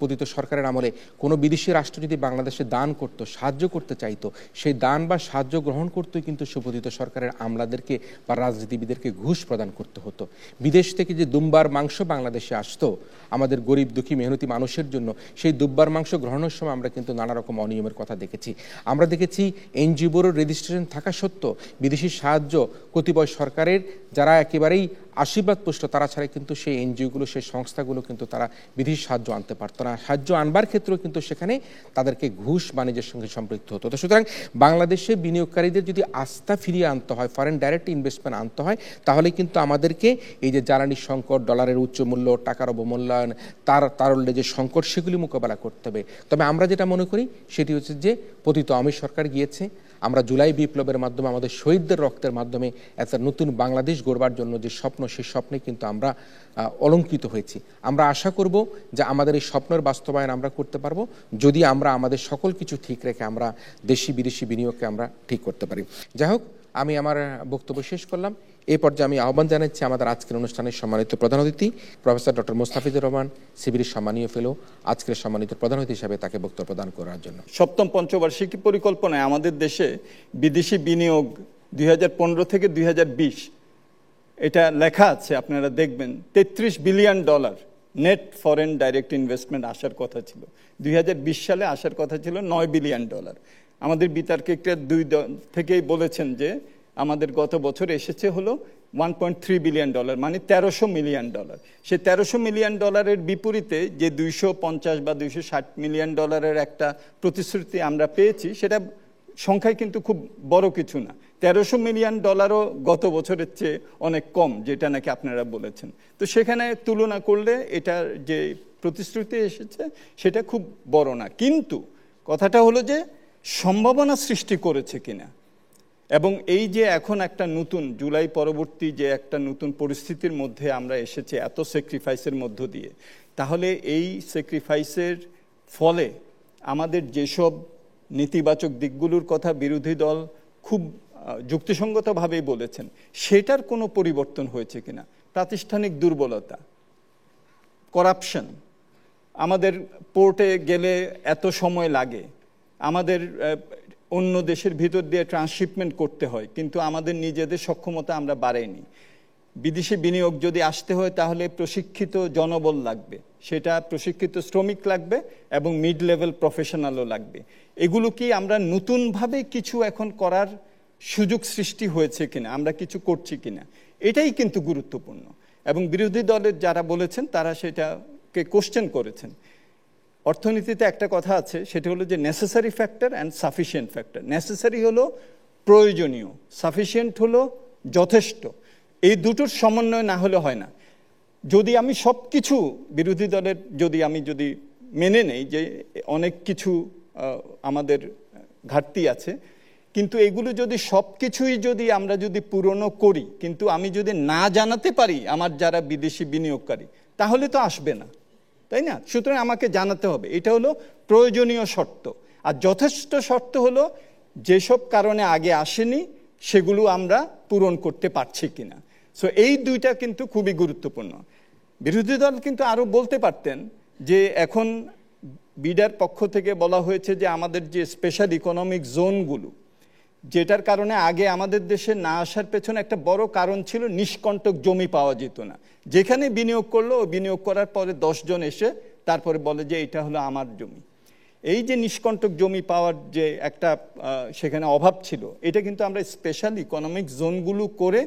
[SPEAKER 1] পতিত সরকারের আমলে কোনো বিদেশি রাষ্ট্র যদি বাংলাদেশে দান করত, সাহায্য করতে চাইতো, সেই দান বা সাহায্য গ্রহণ করতেই কিন্তু সুপতিত সরকারের আমলাদেরকে বা রাজনীতিবিদদেরকে ঘুষ প্রদান করতে হতো। বিদেশ থেকে যে দুম্বার মাংস বাংলাদেশে আসতো আমাদের গরিব দুঃখী মেহনতি মানুষের জন্য, সেই দুব্বার মাংস গ্রহণের সময় আমরা কিন্তু নানা রকম অনিয়মের কথা দেখেছি। আমরা দেখেছি এনজিওর রেজিস্ট্রেশন থাকা সত্ত্বেও বিদেশি সাহায্য কতিপয় সরকারের যারা একেবারেই আশীর্বাদ পুষ্ট, তারা ছাড়া কিন্তু সেই এনজিওগুলো, সেই সংস্থাগুলো কিন্তু তারা বিদেশি সাহায্য আনতে পারতো না। সাহায্য আনবার ক্ষেত্রেও কিন্তু সেখানে তাদেরকে ঘুষ বাণিজ্যের সঙ্গে সম্পৃক্ত হতো। তো সুতরাং বাংলাদেশে বিনিয়োগকারীদের যদি আস্থা ফিরিয়ে আনতে হয়, ফরেন ডাইরেক্ট ইনভেস্টমেন্ট আনতে হয়, তাহলে কিন্তু আমাদেরকে এই যে জ্বালানি সংকট, ডলারের উচ্চ মূল্য, টাকার অবমূল্যায়ন, তারল্যে যে সংকট, সেগুলি মোকাবেলা করতে হবে। তবে আমরা যেটা মনে করি সেটি হচ্ছে যে পতিত আওয়ামী সরকার গিয়েছে। আমরা জুলাই বিপ্লবের মাধ্যমে আমাদের শহীদদের রক্তের মাধ্যমে একটা নতুন বাংলাদেশ গড়বার জন্য যে স্বপ্ন, সেই স্বপ্নে কিন্তু আমরা অলঙ্কৃত হয়েছি। আমরা আশা করব যে আমাদের এই স্বপ্নের বাস্তবায়ন আমরা করতে পারবো যদি আমরা আমাদের সকল কিছু ঠিক রেখে আমরা দেশি বিদেশি বিনিয়োগকে আমরা ঠিক করতে পারি। যাই হোক, আমি আমার বক্তব্য শেষ করলাম। এই পর্যায়ে আমি আহ্বান জানাচ্ছি আমাদের আজকের অনুষ্ঠানের সম্মানিত প্রধান অতিথি প্রফেসর ডক্টর মোস্তাফিজুর রহমান, সিবিডির সম্মানীয় ফেলো, আজকের সম্মানিত প্রধান অতিথি হিসাবে তাকে বক্তব্য প্রদান করার জন্য।
[SPEAKER 9] সপ্তম পঞ্চবার্ষিকী পরিকল্পনায় আমাদের দেশে বিদেশি বিনিয়োগ 2015 থেকে 2020 এটা লেখা আছে, আপনারা দেখবেন $33 billion net foreign direct investment আসার কথা ছিল। 2020 সালে আসার কথা ছিল $9 বিলিয়ন। আমাদের বিতার্কিকরা দুই থেকেই বলেছেন যে আমাদের গত বছর এসেছে হলো $1.3 বিলিয়ন, মানে $1300 মিলিয়ন। সেই $1300 মিলিয়ন বিপরীতে যে 250 বা 260 মিলিয়ন ডলারের একটা প্রতিশ্রুতি আমরা পেয়েছি, সেটা সংখ্যায় কিন্তু খুব বড় কিছু না। $1300 মিলিয়ন গত বছরের চেয়ে অনেক কম, যেটা নাকি আপনারা বলেছেন। তো সেখানে তুলনা করলে এটার যে প্রতিশ্রুতি এসেছে সেটা খুব বড় না, কিন্তু কথাটা হলো যে সম্ভাবনা সৃষ্টি করেছে কিনা। এবং এই যে এখন একটা নতুন জুলাই পরবর্তী যে একটা নতুন পরিস্থিতির মধ্যে আমরা এসেছি এত স্যাক্রিফাইসের মধ্য দিয়ে, তাহলে এই স্যাক্রিফাইসের ফলে আমাদের যেসব নেতিবাচক দিকগুলোর কথা বিরোধী দল খুব যুক্তিসঙ্গতভাবেই বলেছেন, সেটার কোনো পরিবর্তন হয়েছে কিনা। প্রাতিষ্ঠানিক দুর্বলতা, করাপশন, আমাদের পোর্টে গেলে এত সময় লাগে, আমাদের অন্য দেশের ভিতর দিয়ে ট্রান্সশিপমেন্ট করতে হয়, কিন্তু আমাদের নিজেদের সক্ষমতা আমরা বাড়াইনি। বিদেশি বিনিয়োগ যদি আসতে হয় তাহলে প্রশিক্ষিত জনবল লাগবে, সেটা প্রশিক্ষিত শ্রমিক লাগবে এবং মিড লেভেল প্রফেশনালও লাগবে। এগুলো কি আমরা নতুনভাবে কিছু এখন করার সুযোগ সৃষ্টি হয়েছে কিনা, আমরা কিছু করছি কিনা, এটাই কিন্তু গুরুত্বপূর্ণ। এবং বিরোধী দলের যারা বলেছেন তারা সেটাকে কোশ্চেন করেছেন। অর্থনীতিতে একটা কথা আছে, সেটা হলো যে necessary factor and sufficient factor. Necessary হলো প্রয়োজনীয়, সাফিসিয়েন্ট হলো যথেষ্ট। এই দুটোর সমন্বয় না হলে হয় না। যদি আমি সব কিছু বিরোধী দলের যদি মেনে নেই যে অনেক কিছু আমাদের ঘাটতি আছে, কিন্তু এগুলো যদি সব কিছুই আমরা যদি পূরণ করি, কিন্তু আমি যদি না জানাতে পারি আমার যারা বিদেশি বিনিয়োগকারী, তাহলে তো আসবে না, তাই না? সুতরাং আমাকে জানাতে হবে, এটা হলো প্রয়োজনীয় শর্ত। আর যথেষ্ট শর্ত হলো যেসব কারণে আগে আসেনি সেগুলো আমরা পূরণ করতে পারছি কিনা। সো এই দুইটা কিন্তু খুবই গুরুত্বপূর্ণ। বিরোধী দল কিন্তু আরও বলতে পারতেন যে এখন বিডার পক্ষ থেকে বলা হয়েছে যে আমাদের যে স্পেশাল ইকোনমিক জোনগুলো, যেটার কারণে আগে আমাদের দেশে না আসার পেছনে একটা বড় কারণ ছিল নিষ্কণ্টক জমি পাওয়া যেত না। যেখানে বিনিয়োগ করলো, বিনিয়োগ করার পরে 10 জন এসে তারপরে বলে যে এটা হলো আমার জমি। এই যে নিষ্কণ্টক জমি পাওয়ার যে একটা সেখানে অভাব ছিল, এটা কিন্তু আমরা স্পেশাল ইকোনমিক জোনগুলো করে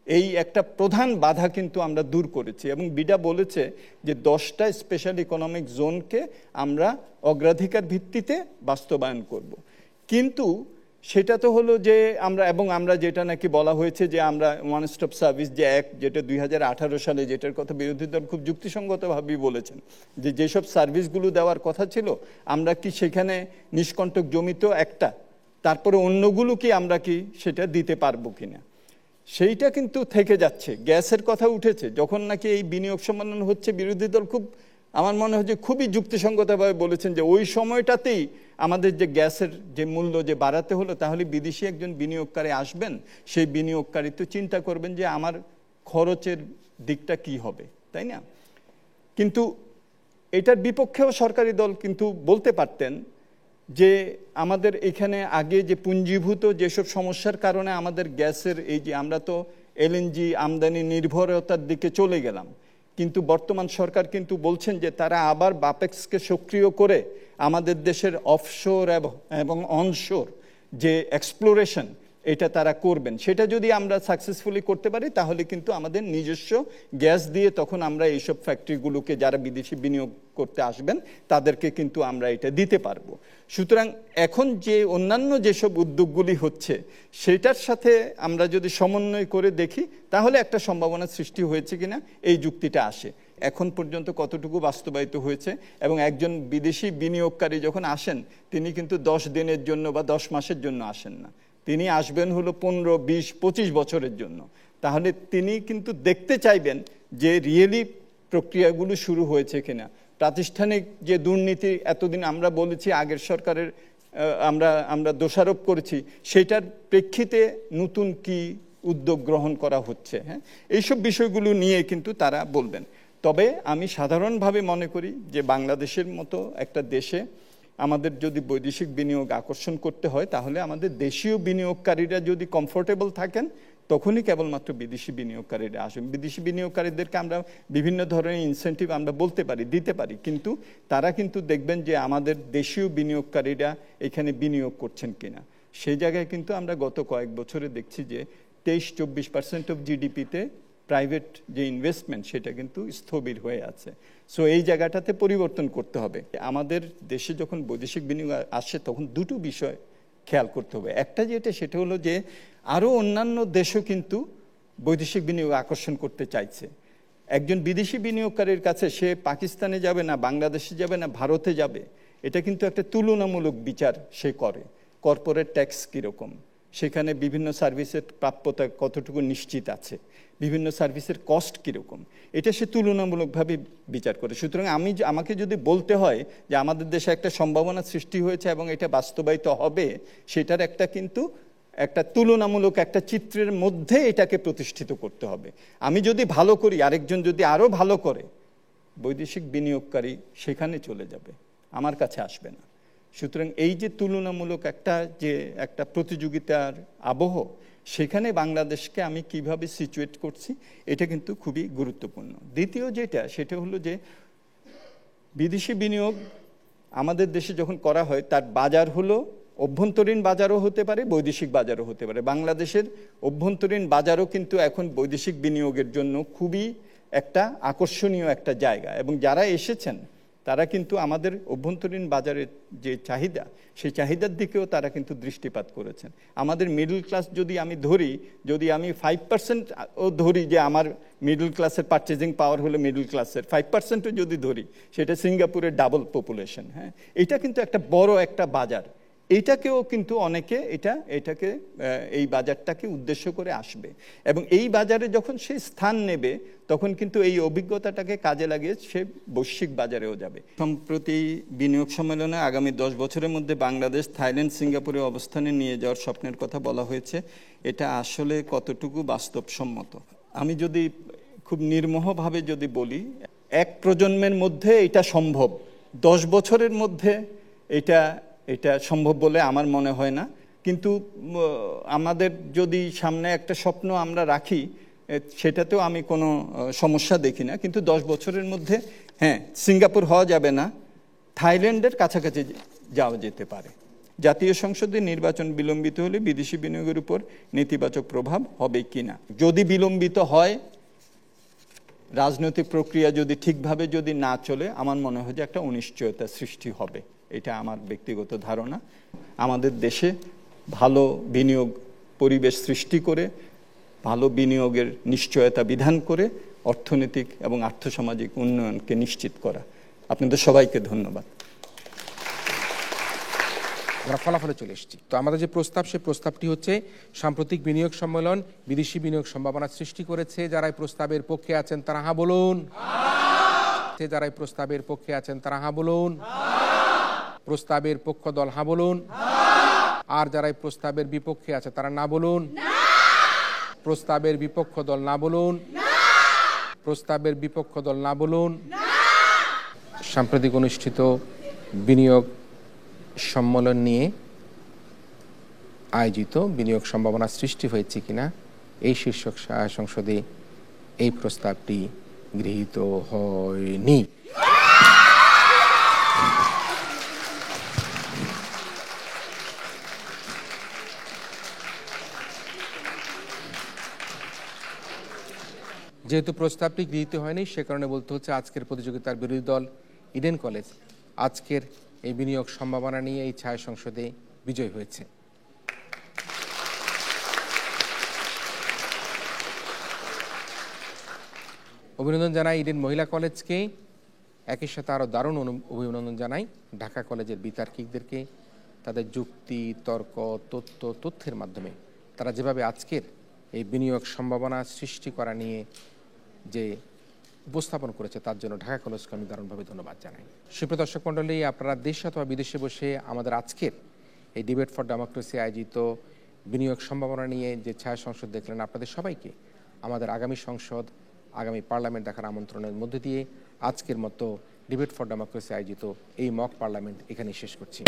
[SPEAKER 9] এই একটা প্রধান বাধা কিন্তু আমরা দূর করেছি। এবং বিডা বলেছে যে 10টা স্পেশাল ইকোনমিক জোনকে আমরা অগ্রাধিকার ভিত্তিতে বাস্তবায়ন করব। কিন্তু সেটা তো হলো যে আমরা যেটা নাকি বলা হয়েছে যে আমরা ওয়ান স্টপ সার্ভিস যে অ্যাক্ট, যেটা 2018 সালে, যেটার কথা বিরোধী দল খুব যুক্তিসঙ্গতভাবেই বলেছেন যে যেসব সার্ভিসগুলো দেওয়ার কথা ছিল, আমরা কি সেখানে নিষ্কণ্টক জমি তো একটা, তারপরে অন্যগুলো কি আমরা কি সেটা দিতে পারবো কিনা, সেইটা কিন্তু থেকে যাচ্ছে। গ্যাসের কথা উঠেছে, যখন নাকি এই বিনিয়োগ সম্মেলন হচ্ছে, বিরোধী দল আমার মনে হয় যে খুবই যুক্তিসঙ্গতভাবে বলেছেন যে ওই সময়টাতেই আমাদের যে গ্যাসের যে মূল্য যে বাড়াতে হলো, তাহলে বিদেশি একজন বিনিয়োগকারী আসবেন, সেই বিনিয়োগকারী তো চিন্তা করবেন যে আমার খরচের দিকটা কি হবে, তাই না? কিন্তু এটার বিপক্ষেও সরকারি দল কিন্তু বলতে পারতেন যে আমাদের এখানে আগে যে পুঞ্জীভূত যেসব সমস্যার কারণে আমাদের গ্যাসের এই যে আমরা তো এলএনজি আমদানি নির্ভরতার দিকে চলে গেলাম, কিন্তু বর্তমান সরকার কিন্তু বলছেন যে তারা আবার বাপেক্সকে সক্রিয় করে আমাদের দেশের অফশোর এবং অনশোর যে এক্সপ্লোরেশন, এটা তারা করবেন। সেটা যদি আমরা সাকসেসফুলি করতে পারি, তাহলে কিন্তু আমাদের নিজস্ব গ্যাস দিয়ে তখন আমরা এইসব ফ্যাক্টরিগুলোকে যারা বিদেশি বিনিয়োগ করতে আসবেন তাদেরকে কিন্তু আমরা এটা দিতে পারবো। সুতরাং এখন যে অন্যান্য যেসব উদ্যোগগুলি হচ্ছে, সেটার সাথে আমরা যদি সমন্বয় করে দেখি, তাহলে একটা সম্ভাবনা সৃষ্টি হয়েছে কিনা এই যুক্তিটা আসে। এখন পর্যন্ত কতটুকু বাস্তবায়িত হয়েছে, এবং একজন বিদেশি বিনিয়োগকারী যখন আসেন তিনি কিন্তু 10 দিনের জন্য বা 10 মাসের জন্য আসেন না, তিনি আসবেন হলো 15, 20, 25 বছরের জন্য। তাহলে তিনি কিন্তু দেখতে চাইবেন যে রিয়েলি প্রক্রিয়াগুলো শুরু হয়েছে কিনা। প্রাতিষ্ঠানিক যে দুর্নীতি এতদিন আমরা বলেছি আগের সরকারের আমরা দোষারোপ করেছি, সেটার প্রেক্ষিতে নতুন কি উদ্যোগ গ্রহণ করা হচ্ছে, হ্যাঁ, এইসব বিষয়গুলো নিয়ে কিন্তু তারা বলবেন। তবে আমি সাধারণভাবে মনে করি যে বাংলাদেশের মতো একটা দেশে আমাদের যদি বৈদেশিক বিনিয়োগ আকর্ষণ করতে হয়, তাহলে আমাদের দেশীয় বিনিয়োগকারীরা যদি কমফোর্টেবল থাকেন তখনই কেবলমাত্র বিদেশি বিনিয়োগকারীরা আসবেন। বিদেশি বিনিয়োগকারীদেরকে আমরা বিভিন্ন ধরনের ইনসেন্টিভ আমরা বলতে পারি, দিতে পারি, কিন্তু তারা কিন্তু দেখবেন যে আমাদের দেশীয় বিনিয়োগকারীরা এখানে বিনিয়োগ করছেন কিনা। সেই জায়গায় কিন্তু আমরা গত কয়েক বছরে দেখছি যে 23-24% অফ জিডিপিতে প্রাইভেট যে ইনভেস্টমেন্ট সেটা কিন্তু স্থবির হয়ে আছে। সো এই জায়গাটাতে পরিবর্তন করতে হবে। আমাদের দেশে যখন বৈদেশিক বিনিয়োগ আসে তখন দুটো বিষয় খেয়াল করতে হবে। একটা যেটা সেটা হলো যে আরও অন্যান্য দেশও কিন্তু বৈদেশিক বিনিয়োগ আকর্ষণ করতে চাইছে। একজন বিদেশি বিনিয়োগকারীর কাছে সে পাকিস্তানে যাবে না, বাংলাদেশে যাবে না, ভারতে যাবে, এটা কিন্তু একটা তুলনামূলক বিচার সে করে। কর্পোরেট ট্যাক্স কীরকম, সেখানে বিভিন্ন সার্ভিসের প্রাপ্যতা কতটুকু নিশ্চিত আছে, বিভিন্ন সার্ভিসের কস্ট কীরকম, এটা সে তুলনামূলকভাবে বিচার করে। সুতরাং আমাকে যদি বলতে হয় যে আমাদের দেশে একটা সম্ভাবনা সৃষ্টি হয়েছে এবং এটা বাস্তবায়িত হবে, সেটার একটা তুলনামূলক একটা চিত্রের মধ্যে এটাকে প্রতিষ্ঠিত করতে হবে। আমি যদি ভালো করি, আরেকজন যদি আরও ভালো করে, বৈদেশিক বিনিয়োগকারী সেখানে চলে যাবে, আমার কাছে আসবে না। সুতরাং এই যে তুলনামূলক একটা প্রতিযোগিতার আবহ, সেখানে বাংলাদেশকে আমি কিভাবে সিচুয়েট করছি, এটা কিন্তু খুবই গুরুত্বপূর্ণ। দ্বিতীয় সেটা হলো যে বিদেশি বিনিয়োগ আমাদের দেশে যখন করা হয় তার বাজার হলো অভ্যন্তরীণ বাজারও হতে পারে, বৈদেশিক বাজারও হতে পারে। বাংলাদেশের অভ্যন্তরীণ বাজারও কিন্তু এখন বৈদেশিক বিনিয়োগের জন্য খুবই একটা আকর্ষণীয় একটা জায়গা, এবং যারা এসেছেন তারা কিন্তু আমাদের অভ্যন্তরীণ বাজারের যে চাহিদা, সেই চাহিদার দিকেও তারা কিন্তু দৃষ্টিপাত করেছেন। আমাদের মিডল ক্লাস যদি আমি 5%ও ধরি যে আমার মিডল ক্লাসের পারচেজিং পাওয়ার হলো মিডল ক্লাসের 5%ও যদি ধরি, সেটা সিঙ্গাপুরের ডাবল পপুলেশন। হ্যাঁ, এটা কিন্তু একটা বড় একটা বাজার। এইটাকেও কিন্তু অনেকে এটাকে এই বাজারটাকে উদ্দেশ্য করে আসবে, এবং এই বাজারে যখন সে স্থান নেবে তখন কিন্তু এই অভিজ্ঞতাটাকে কাজে লাগিয়ে সে বৈশ্বিক বাজারেও যাবে। সম্প্রতি বিনিয়োগ সম্মেলনে আগামী 10 বছরের মধ্যে বাংলাদেশ, থাইল্যান্ড, সিঙ্গাপুরের অবস্থানে নিয়ে যাওয়ার স্বপ্নের কথা বলা হয়েছে। এটা আসলে কতটুকু বাস্তবসম্মত? আমি যদি খুব নির্মোহভাবে যদি বলি, এক প্রজন্মের মধ্যে এটা সম্ভব, 10 বছরের মধ্যে এটা সম্ভব বলে আমার মনে হয় না। কিন্তু আমাদের যদি সামনে একটা স্বপ্ন আমরা রাখি, সেটাতেও আমি কোনো সমস্যা দেখি না। কিন্তু 10 বছরের মধ্যে, হ্যাঁ, সিঙ্গাপুর হওয়া যাবে না, থাইল্যান্ডের কাছাকাছি যাওয়া যেতে পারে। জাতীয় সংসদে নির্বাচন বিলম্বিত হলে বিদেশি বিনিয়োগের উপর নেতিবাচক প্রভাব হবে কিনা? যদি বিলম্বিত হয়, রাজনৈতিক প্রক্রিয়া যদি ঠিকভাবে যদি না চলে, আমার মনে হয় যে একটা অনিশ্চয়তা সৃষ্টি হবে। এটা আমার ব্যক্তিগত ধারণা। আমাদের দেশে ভালো বিনিয়োগ পরিবেশ সৃষ্টি করে, ভালো বিনিয়োগের নিশ্চয়তা বিধান করে অর্থনৈতিক এবং আর্থসামাজিক উন্নয়নকে নিশ্চিত করা। আপনাদের সবাইকে ধন্যবাদ।
[SPEAKER 1] আমরা ফলাফলে চলে এসেছি। তো আমাদের যে প্রস্তাব, সেই প্রস্তাবটি হচ্ছে সাম্প্রতিক বিনিয়োগ সম্মেলন বিদেশি বিনিয়োগ সম্ভাবনা সৃষ্টি করেছে। যারা এই প্রস্তাবের পক্ষে আছেন তারা হ্যাঁ বলুন। যারা এই প্রস্তাবের পক্ষে আছেন তারা হ্যাঁ বলুন। প্রস্তাবের পক্ষ দল হ্যাঁ বলুন। আর যারা এই প্রস্তাবের বিপক্ষে আছে তারা না বলুন। প্রস্তাবের বিপক্ষ দল না বলুন। প্রস্তাবের বিপক্ষ দল না বলুন। সাম্প্রতিক অনুষ্ঠিত বিনিয়োগ সম্মেলন নিয়ে আয়োজিত বিনিয়োগ সম্ভাবনা সৃষ্টি হয়েছে কিনা, এই শীর্ষক সংসদে এই প্রস্তাবটি গৃহীত হয়নি। যেহেতু প্রস্তাবটি গৃহীত হয়নি, সে কারণে বলতে হচ্ছে আজকের প্রতিযোগিতার বিরোধী দল ইডেন কলেজ আজকের এই বিনিয়োগ সম্ভাবনা নিয়ে এই ছায়া সংসদে বিজয় হয়েছে। অভিনন্দন জানাই ইডেন মহিলা কলেজকে, একই সাথে আরও দারুণ অভিনন্দন জানাই ঢাকা কলেজের বিতার্কিকদেরকে। তাদের যুক্তি, তর্ক, তথ্যের মাধ্যমে তারা যেভাবে আজকের এই বিনিয়োগ সম্ভাবনা সৃষ্টি করা নিয়ে যে উপস্থাপন করেছে তার জন্য ঢাকা কলেজকে আমি দারুণভাবে ধন্যবাদ জানাই। সুপ্রিয় দর্শক মণ্ডলী, আপনারা দেশে অথবা বিদেশে বসে আমাদের আজকের এই ডিবেট ফর ডেমোক্রেসি আয়োজিত বিনিয়োগ সম্ভাবনা নিয়ে যে ছায়া সংসদ দেখলেন, আপনাদের সবাইকে আমাদের আগামী সংসদ, আগামী পার্লামেন্ট দেখার আমন্ত্রণের মধ্যে দিয়ে আজকের মতো ডিবেট ফর ডেমোক্রেসি আয়োজিত এই মক পার্লামেন্ট এখানে শেষ করছি।